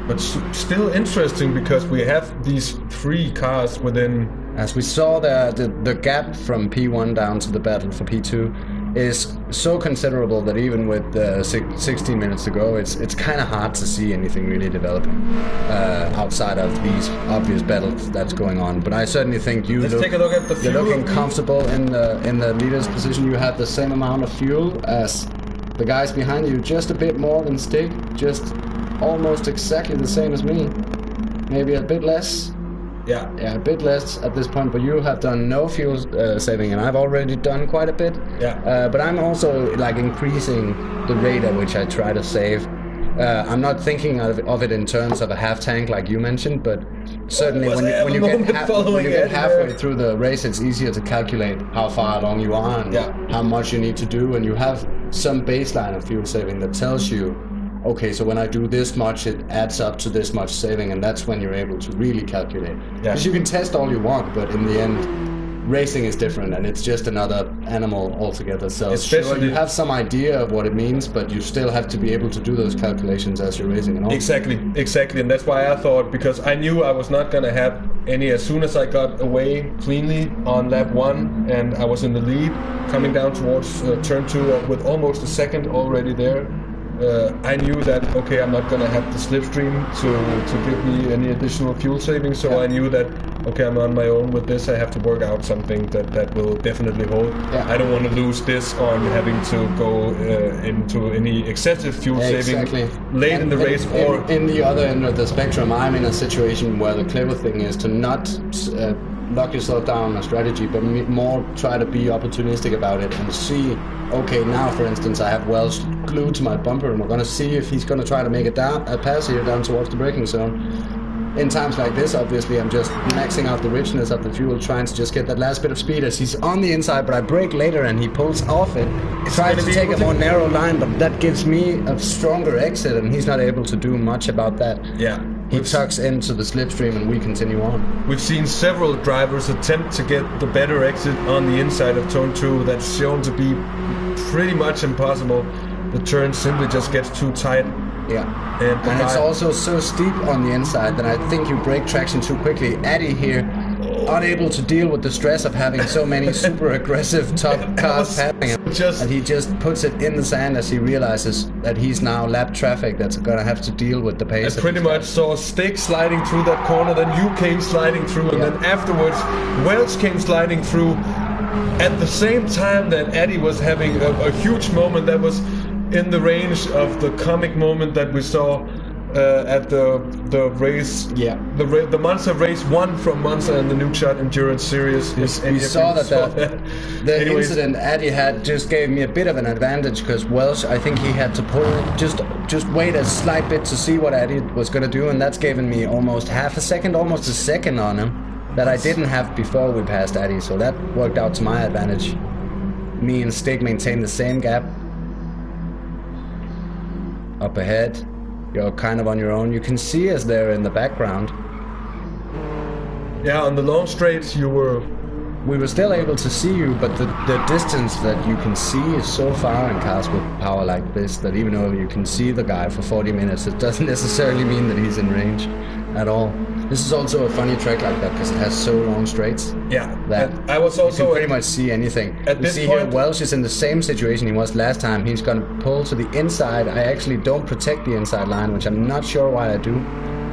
But still interesting, because we have these 3 cars within... As we saw, the gap from P1 down to the battle for P2 is so considerable that even with 16 minutes to go, it's kind of hard to see anything really developing outside of these obvious battles that's going on. But I certainly think you're looking comfortable in the leader's position. You have the same amount of fuel as the guys behind you, just a bit more than Stig, just almost exactly the same as me, maybe a bit less. Yeah, a bit less at this point, but you have done no fuel saving, and I've already done quite a bit. Yeah. But I'm also like increasing the rate at which I try to save. I'm not thinking of it in terms of a half tank like you mentioned, but certainly when you get halfway through the race, it's easier to calculate how far along you are and how much you need to do, and you have some baseline of fuel saving that tells you, okay, so when I do this much, it adds up to this much saving, and that's when you're able to really calculate. Because you can test all you want, but in the end, racing is different, and it's just another animal altogether. So sure, you have some idea of what it means, but you still have to be able to do those calculations as you're racing. And all. Exactly, and that's why I thought, because I knew I was not going to have any as soon as I got away cleanly on lap 1, and I was in the lead, coming down towards turn 2 with almost a second already there. I knew that, okay, I'm not going to have the slipstream to give me any additional fuel savings, so I knew that, okay, I'm on my own with this. I have to work out something that will definitely hold. Yeah. I don't want to lose this on having to go into any excessive fuel saving late in the race. Or in the other end of the spectrum, I'm in a situation where the clever thing is to not lock yourself down on a strategy, but more try to be opportunistic about it and see, okay, now for instance I have Welsh glued to my bumper and we're going to see if he's going to try to make a pass here down towards the braking zone. In times like this, obviously, I'm just maxing out the richness of the fuel, trying to just get that last bit of speed as he's on the inside, but I brake later and he pulls off it. Tries to take a more narrow line, but that gives me a stronger exit and he's not able to do much about that. Yeah. He tucks into the slipstream and we continue on. We've seen several drivers attempt to get the better exit on the inside of turn 2. That's shown to be pretty much impossible. The turn simply just gets too tight. Yeah, and it's also so steep on the inside that I think you break traction too quickly. Addy here, unable to deal with the stress of having so many super aggressive top cars passing him, and he just puts it in the sand as he realizes that he's now lapped traffic that's gonna have to deal with the pace. I pretty much saw Stig sliding through that corner, then you came sliding through, and then afterwards Welch came sliding through at the same time that Addy was having a huge moment that was in the range of the comic moment that we saw at the race, the Monza race 1 from Monza and the New Shot Endurance Series. We saw that the incident Addy had just gave me a bit of an advantage because Welsh, I think he had to pull, just wait a slight bit to see what Addy was going to do, and that's given me almost half a second, almost a second on him that I didn't have before we passed Addy, so that worked out to my advantage. Me and Stig maintained the same gap. Up ahead, you're kind of on your own. You can see us there in the background. Yeah, on the long straights we were still able to see you, but the distance that you can see is so far in cars with power like this that even though you can see the guy for 40 minutes, it doesn't necessarily mean that he's in range at all. This is also a funny track like that because it has so long straights. Yeah, that I was also you can pretty much see anything. At you this see point, here, Welsh is in the same situation he was last time. He's going to pull to the inside. I actually don't protect the inside line, which I'm not sure why I do.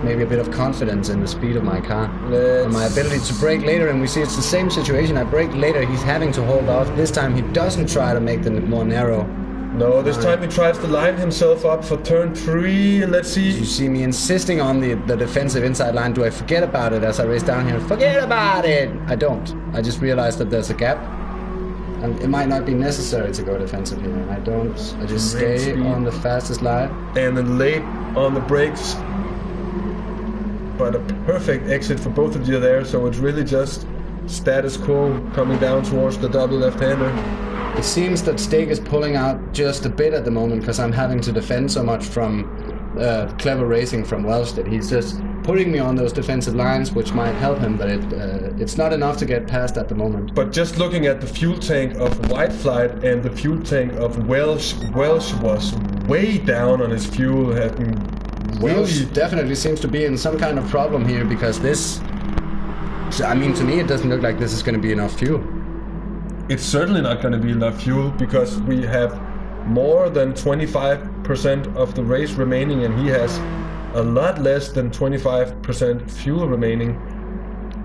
Maybe a bit of confidence in the speed of my car and my ability to brake later. And we see it's the same situation. I brake later. He's having to hold off. This time he doesn't try to make the more narrow. No, this time he tries to line himself up for turn 3. Let's see. You see me insisting on the defensive inside line. Do I forget about it as I race down here? Forget about it! I don't. I just realized that there's a gap. And it might not be necessary to go defensive here. And I don't. I just stay on the fastest line. And then late on the brakes. But a perfect exit for both of you there. So it's really just status quo coming down towards the double left-hander. It seems that Stig is pulling out just a bit at the moment because I'm having to defend so much from clever racing from Welsh that he's just putting me on those defensive lines, which might help him, but it's not enough to get past at the moment. But just looking at the fuel tank of White Flight and the fuel tank of Welsh was way down on his fuel. Welsh definitely seems to be in some kind of problem here because this, I mean, to me it doesn't look like this is going to be enough fuel. It's certainly not going to be enough fuel because we have more than 25% of the race remaining and he has a lot less than 25% fuel remaining.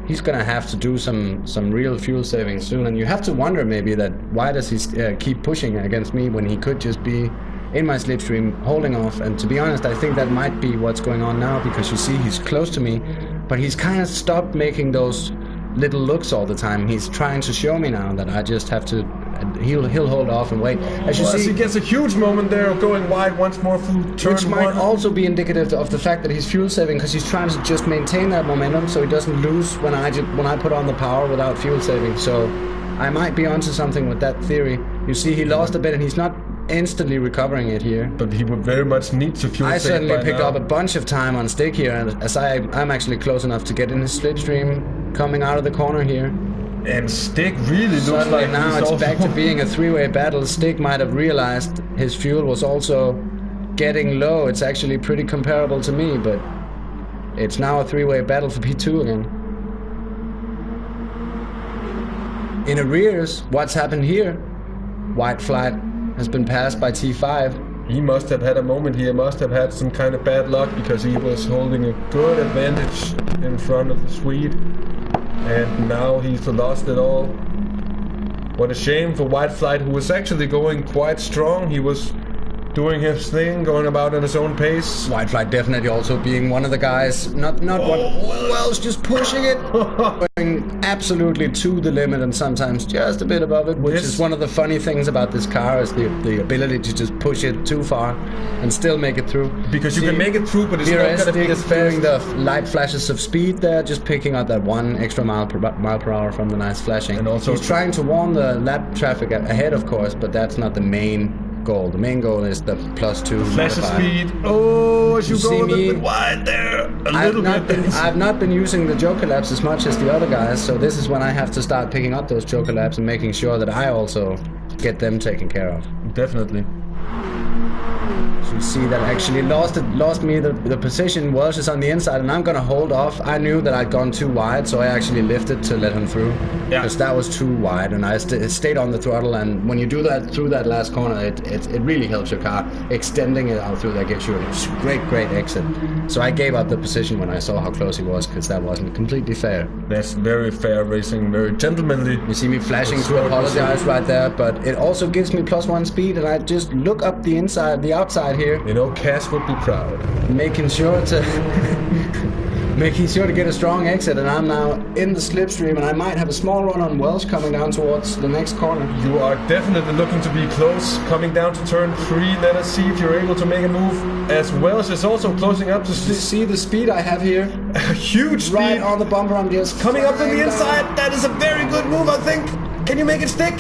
He's going to have to do some real fuel saving soon, and you have to wonder maybe that why does he keep pushing against me when he could just be in my slipstream holding off. And to be honest, I think that might be what's going on now because you see he's close to me, but he's kind of stopped making those little looks all the time. He's trying to show me now that I just have to. He'll hold off and wait. As you see, he gets a huge moment there of going wide once more through turn which might also be indicative of the fact that he's fuel saving because he's trying to just maintain that momentum so he doesn't lose when I put on the power without fuel saving. So I might be onto something with that theory. You see, he lost a bit and he's not instantly recovering it here. But he would very much need to fuel save. I certainly picked up a bunch of time on Stig here, and as I'm actually close enough to get in his slipstream coming out of the corner here. And Stig really looks like now it's back to being a three-way battle. Stig might have realized his fuel was also getting low. It's actually pretty comparable to me, but it's now a three-way battle for P2 again. In arrears, what's happened here? White Flight has been passed by T5. He must have had a moment here, must have had some kind of bad luck, because he was holding a good advantage in front of the Swede. And now he's lost it all. What a shame for White Flight, who was actually going quite strong. He was doing his thing, going about at his own pace. White Flight definitely also being one of the guys, not what Welsh, just pushing it, going absolutely to the limit and sometimes just a bit above it, which is one of the funny things about this car, is the ability to just push it too far and still make it through. Because you can make it through, but it's not going to be as sparing the light flashes of speed there, just picking up that 1 extra mile per hour from the nice flashing. And also he's trying to warn the lap traffic ahead, of course, but that's not the main goal. The main goal is the +2 flash of speed. Oh, as you go a little bit wide there. I've not been using the Joker laps as much as the other guys, so this is when I have to start picking up those Joker laps and making sure that I also get them taken care of. Definitely. So you see that actually lost me the position. Welsh is on the inside and I'm gonna hold off. I knew that I'd gone too wide, so I actually lifted to let him through. Yeah. Because that was too wide, and I stayed on the throttle, and when you do that through that last corner, it really helps your car. Extending it out through that gives you a great exit. So I gave up the position when I saw how close he was, because that wasn't completely fair. That's very fair racing, very gentlemanly. You see me flashing to apologize right there, but it also gives me +1 speed, and I just look up the outside here. You know, Cass would be proud. Making sure to get a strong exit, and I'm now in the slipstream, and I might have a small run on Welsh coming down towards the next corner. You are definitely looking to be close, coming down to turn 3. Let us see if you're able to make a move, as Welsh is also closing up to see the speed I have here. A huge speed. Right on the bumper, I'm just coming up in the inside. That is a very good move, I think. Can you make it stick?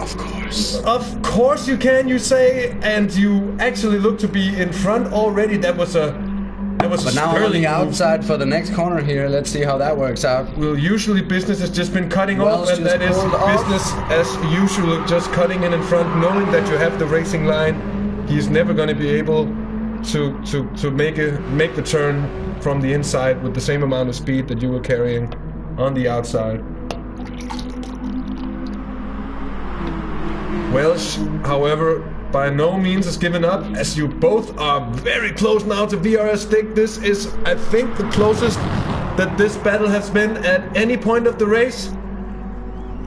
Of course. Of course you can, you say, and you actually look to be in front already. That was but now I'm on the outside for the next corner here. Let's see how that works out. Well, usually business has just been cutting off, and that is business as usual, just cutting in front, knowing that you have the racing line. He's never going to be able to make the turn from the inside with the same amount of speed that you were carrying on the outside. Welsh, however, by no means has given up, as you both are very close now to VRS stick. This is, I think, the closest that this battle has been at any point of the race.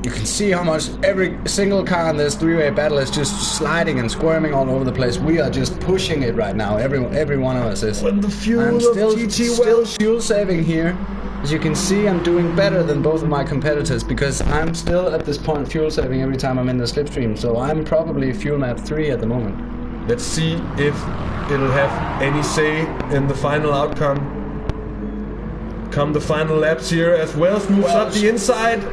You can see how much every single car in this three-way battle is just sliding and squirming all over the place. We are just pushing it right now. Every one of us is. When the fuel I'm of GT Welsh. Fuel saving here. As you can see, I'm doing better than both of my competitors, because I'm still at this point fuel saving every time I'm in the slipstream. So I'm probably fuel map 3 at the moment. Let's see if it'll have any say in the final outcome. Come the final laps here, as Welsh moves up the inside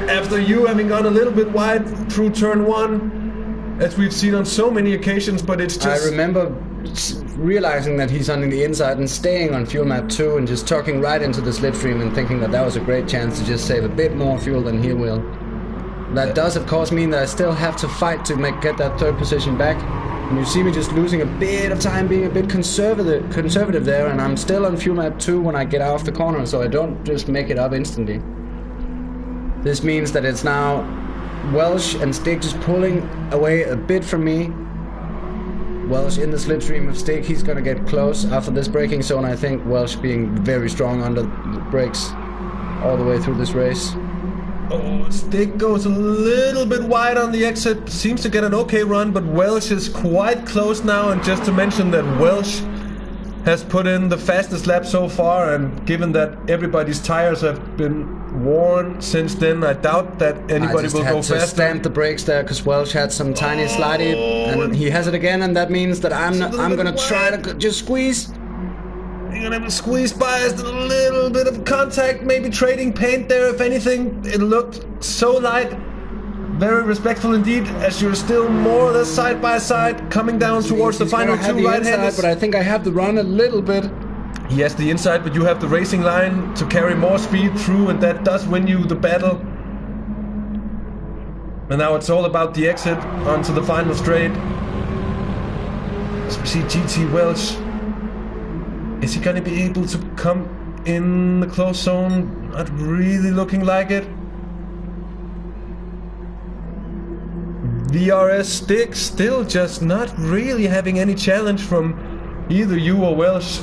after you having gone a little bit wide through turn 1, as we've seen on so many occasions. But it's just, I remember realizing that he's on the inside and staying on fuel map 2 and just tucking right into the slipstream and thinking that that was a great chance to just save a bit more fuel than he will. That does of course mean that I still have to fight to get that third position back. And you see me just losing a bit of time, being a bit conservative there, and I'm still on fuel map 2 when I get out of the corner, so I don't just make it up instantly. This means that it's now Welsh and Stick just pulling away a bit from me. Welsh in the slipstream of Stick. He's gonna get close after this braking zone, I think. Welsh being very strong under the brakes all the way through this race. Oh, Stick goes a little bit wide on the exit. Seems to get an okay run, but Welsh is quite close now. And just to mention that Welsh has put in the fastest lap so far, and given that everybody's tires have been worn since then, I doubt that anybody will go faster. I just had to stamp the brakes there because Welsh had some tiny slidey, and he has it again, and that means that I'm gonna try to just squeeze. You're gonna have squeeze biased, a little bit of contact, maybe trading paint there. If anything, it looked so light. Very respectful indeed, as you're still more or less side by side, coming down towards the final two right-handers. But I think I have the run a little bit. He has the inside, but you have the racing line to carry more speed through, and that does win you the battle. And now it's all about the exit onto the final straight. As we see GT Welsh. Is he going to be able to come in the close zone? Not really looking like it. VRS Stick still just not really having any challenge from either you or Welsh.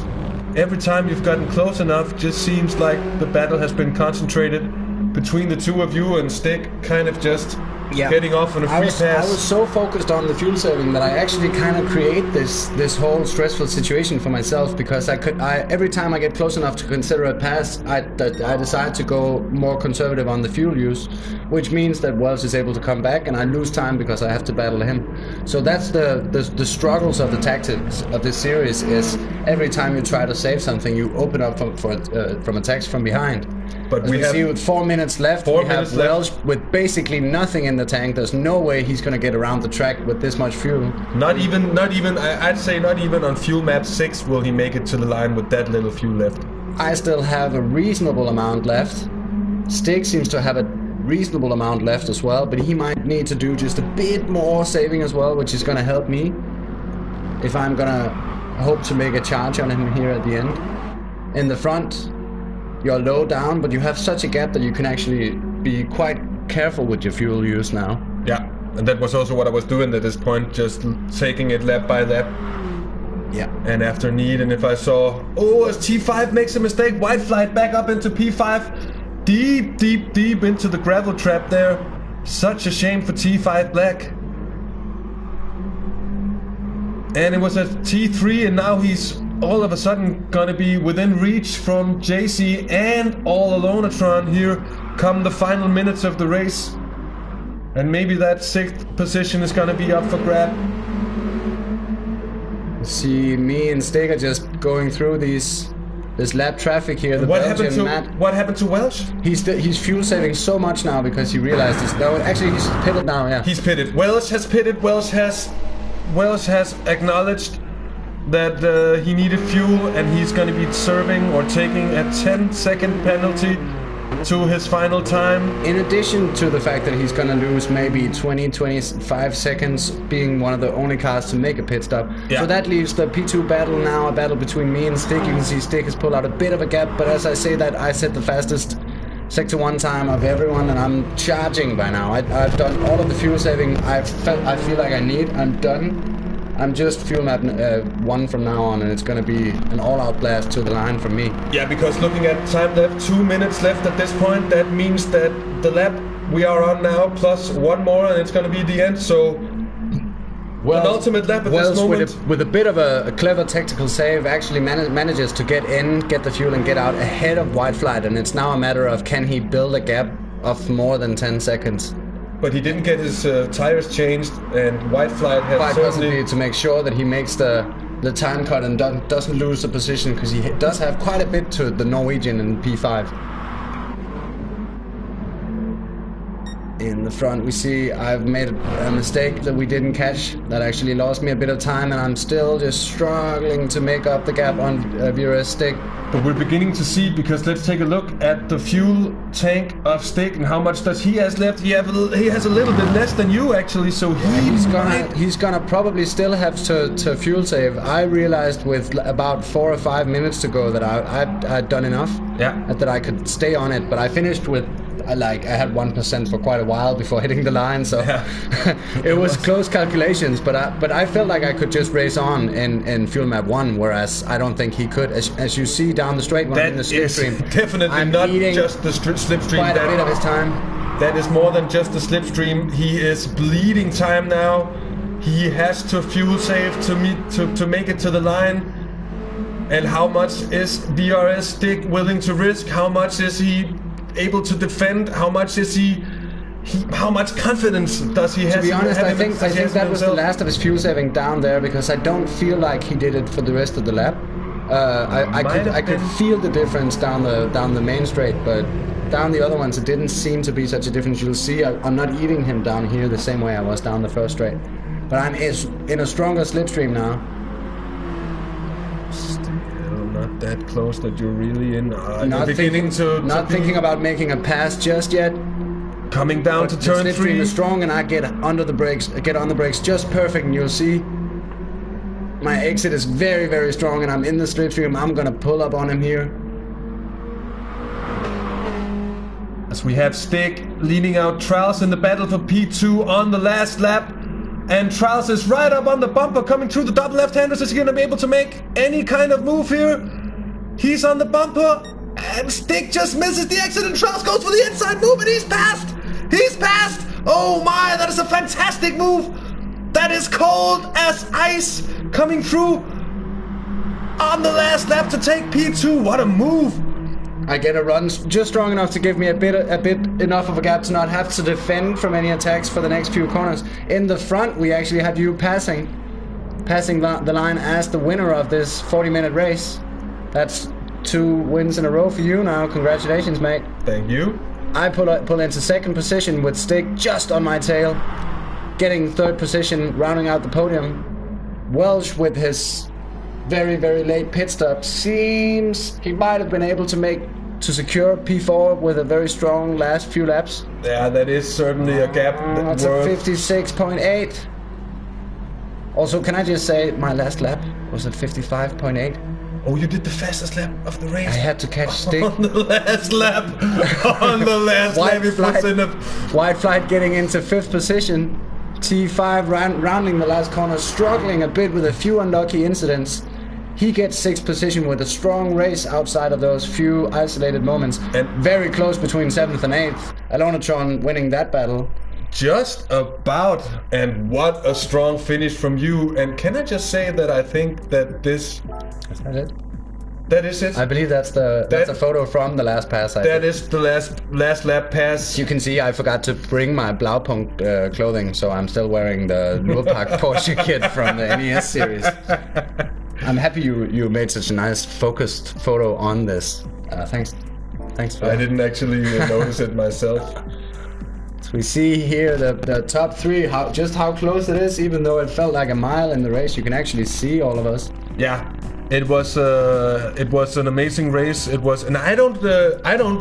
Every time you've gotten close enough, just seems like the battle has been concentrated between the two of you, and Stick kind of just getting off on a free pass. I was so focused on the fuel saving that I actually kind of create this whole stressful situation for myself, because every time I get close enough to consider a pass, I decide to go more conservative on the fuel use, which means that Welsh is able to come back and I lose time because I have to battle him. So that's the struggles of the tactics of this series. Is every time you try to save something, you open up from attacks from behind. But we see with 4 minutes left, we have Welsh with basically nothing in the tank. There's no way he's going to get around the track with this much fuel. Not even. I'd say not even on fuel map 6 will he make it to the line with that little fuel left. I still have a reasonable amount left. Stick seems to have a reasonable amount left as well, but he might need to do just a bit more saving as well, which is going to help me if I'm going to hope to make a charge on him here at the end. In the front, you're low down, but you have such a gap that you can actually be quite careful with your fuel use now. Yeah, and that was also what I was doing at this point, just taking it lap by lap. Yeah. And after need, and if I saw, as T5 makes a mistake, white flight back up into P5, deep into the gravel trap there. Such a shame for T5 Black. And it was at T3, and now he's all of a sudden gonna be within reach from JC and all Alonatron here come the final minutes of the race. And maybe that 6th position is gonna be up for grab. See, me and Stick are just going through this lap traffic here. What happened to Welsh? He's fuel saving so much now because he realized this. No, actually he's pitted now, yeah. He's pitted. Welsh has pitted. Welsh has acknowledged that he needed fuel, and he's going to be serving or taking a 10-second penalty to his final time. In addition to the fact that he's going to lose maybe 20-25 seconds being one of the only cars to make a pit stop. Yeah. So that leaves the P2 battle now, a battle between me and Stick. You can see Stick has pulled out a bit of a gap, but as I say that, I set the fastest Sector 1 time of everyone, and I'm charging by now. I've done all of the fuel saving I feel like I need. I'm done. I'm just fuel map 1 from now on, and it's going to be an all-out blast to the line from me. Yeah, because looking at time left, 2 minutes left at this point, that means that the lap we are on now, plus one more, and it's going to be the end, so an ultimate lap at this moment. With a bit of a clever tactical save, actually manages to get in, get the fuel, and get out ahead of White Flight, and it's now a matter of can he build a gap of more than 10 seconds. But he didn't get his tires changed, and White Flight has certainly to make sure that he makes the time cut and doesn't lose the position, because he does have quite a bit to the Norwegian in P5. In the front we see I've made a mistake that we didn't catch. That actually lost me a bit of time, and I'm still just struggling to make up the gap on VRS Stick. But we're beginning to see, because let's take a look at the fuel tank of Stick and how much does he has left. He has a little bit less than you actually, so he's gonna probably still have to fuel save. I realized with about 4 or 5 minutes to go that I'd done enough. Yeah. That I could stay on it, but I finished with I had 1% for quite a while before hitting the line, so yeah. it was close calculations. But I felt like I could just race on in fuel map 1, whereas I don't think he could. As you see down the straight one in the slipstream, definitely not just the slipstream. Quite a bit of his time. That is more than just the slipstream. He is bleeding time now. He has to fuel save to make it to the line. And how much is VRS Stick willing to risk? How much is he able to defend? How much is how much confidence does he have? To be honest, I think that was the last of his fuel saving down there, because I don't feel like he did it for the rest of the lap. I could feel the difference down the main straight, but down the other ones it didn't seem to be such a difference. You'll see I'm not eating him down here the same way I was down the first straight, but I'm in a stronger slipstream now. Not that close that you're really in. Not thinking about making a pass just yet. Coming down to turn 3. The slipstream is strong, and I get on the brakes just perfect, and you'll see my exit is very, very strong, and I'm in the slipstream. I'm gonna pull up on him here. As we have Stick leading out Trials in the battle for P2 on the last lap. And Trials is right up on the bumper, coming through the double left-handers. Is he gonna be able to make any kind of move here? He's on the bumper, and Stick just misses the exit, and Trials goes for the inside move, and he's passed! He's passed! Oh my, that is a fantastic move! That is cold as ice, coming through on the last lap to take P2. What a move! I get a run just strong enough to give me a bit enough of a gap to not have to defend from any attacks for the next few corners. In the front, we actually had you passing the line as the winner of this 40-minute race. That's 2 wins in a row for you now. Congratulations, mate. Thank you. I pull into second position with Stick just on my tail, getting third position, rounding out the podium. Welsh with his very, very late pit stop seems he might have been able to secure P4 with a very strong last few laps. Yeah, that is certainly a gap. That's a 56.8. Also, can I just say my last lap was at 55.8. Oh, you did the fastest lap of the race. I had to catch Stick on the last lap. On the last lap, he puts in a White Flight getting into 5th position. T5 rounding the last corner, struggling a bit with a few unlucky incidents. He gets 6th position with a strong race outside of those few isolated moments. And very close between 7th and 8th. Alonatron winning that battle. Just about. And what a strong finish from you. And can I just say that I think that this... Is that it? That is it. I believe that's a photo from the last pass. That is the last lap pass. You can see I forgot to bring my Blaupunkt clothing, so I'm still wearing the Nurpark Porsche kit from the NES series. I'm happy you made such a nice focused photo on this. Thanks for that. I didn't actually notice it myself. So we see here the top 3, how close it is. Even though it felt like a mile in the race, you can actually see all of us. Yeah, it was an amazing race. It was, and I don't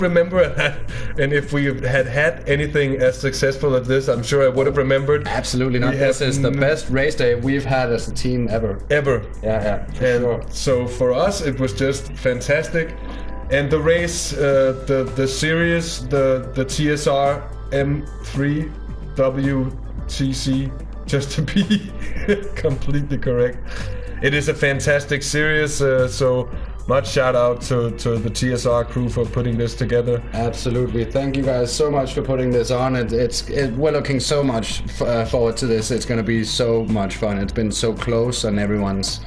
remember that. And if we had anything as successful as this, I'm sure I would have remembered. Absolutely not. This is the best race day we've had as a team ever. Yeah, for sure. So for us, it was just fantastic. And the race, the series, the TSR M3WTC, just to be completely correct. It is a fantastic series, so much shout out to the TSR crew for putting this together. Absolutely, thank you guys so much for putting this on. We're looking so much forward to this. It's going to be so much fun. It's been so close, and everyone's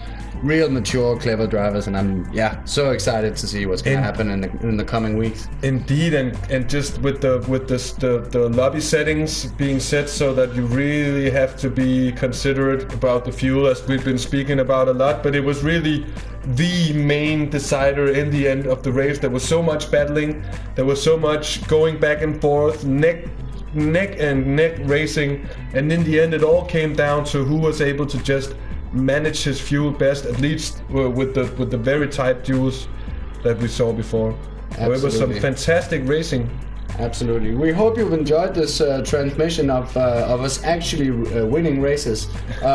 real mature, clever drivers, and I'm so excited to see what's going to happen in the coming weeks. Indeed, and just with the lobby settings being set so that you really have to be considerate about the fuel, as we've been speaking about a lot. But it was really the main decider in the end of the race. There was so much battling, there was so much going back and forth, neck and neck racing, and in the end it all came down to who was able to just manage his fuel best, at least with the very tight duels that we saw before. Absolutely. It was some fantastic racing. Absolutely. We hope you've enjoyed this transmission of us actually winning races.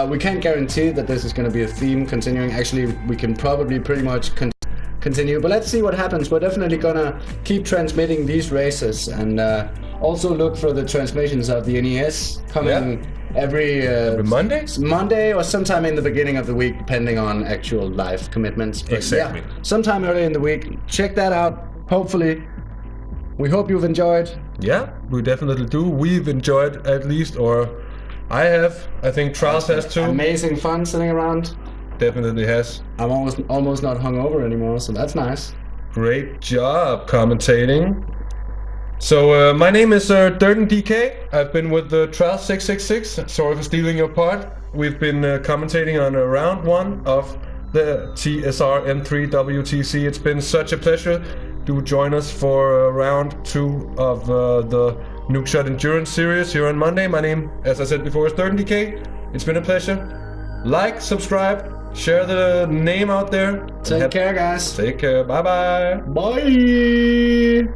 We can't guarantee that this is going to be a theme continuing. Actually, we can probably pretty much continue, but let's see what happens. We're definitely going to keep transmitting these races, and also look for the transmissions of the NES coming every Monday or sometime in the beginning of the week, depending on actual live commitments. But exactly. Yeah, sometime early in the week. Check that out. Hopefully. We hope you've enjoyed. Yeah, we definitely do. We've enjoyed, at least, or I have. I think Trials has too. Amazing fun sitting around. Definitely has. I'm almost not hungover anymore, so that's nice. Great job commentating. So my name is Durden DK. I've been with the Trials 666. Sorry for stealing your part. We've been commentating on round 1 of the TSR N3WTC. It's been such a pleasure. Do join us for round 2 of the Nuke Shot Endurance series here on Monday. My name, as I said before, is Durden DK. It's been a pleasure. Like, subscribe, share the name out there. Take care, guys. Take care. Bye-bye. Bye.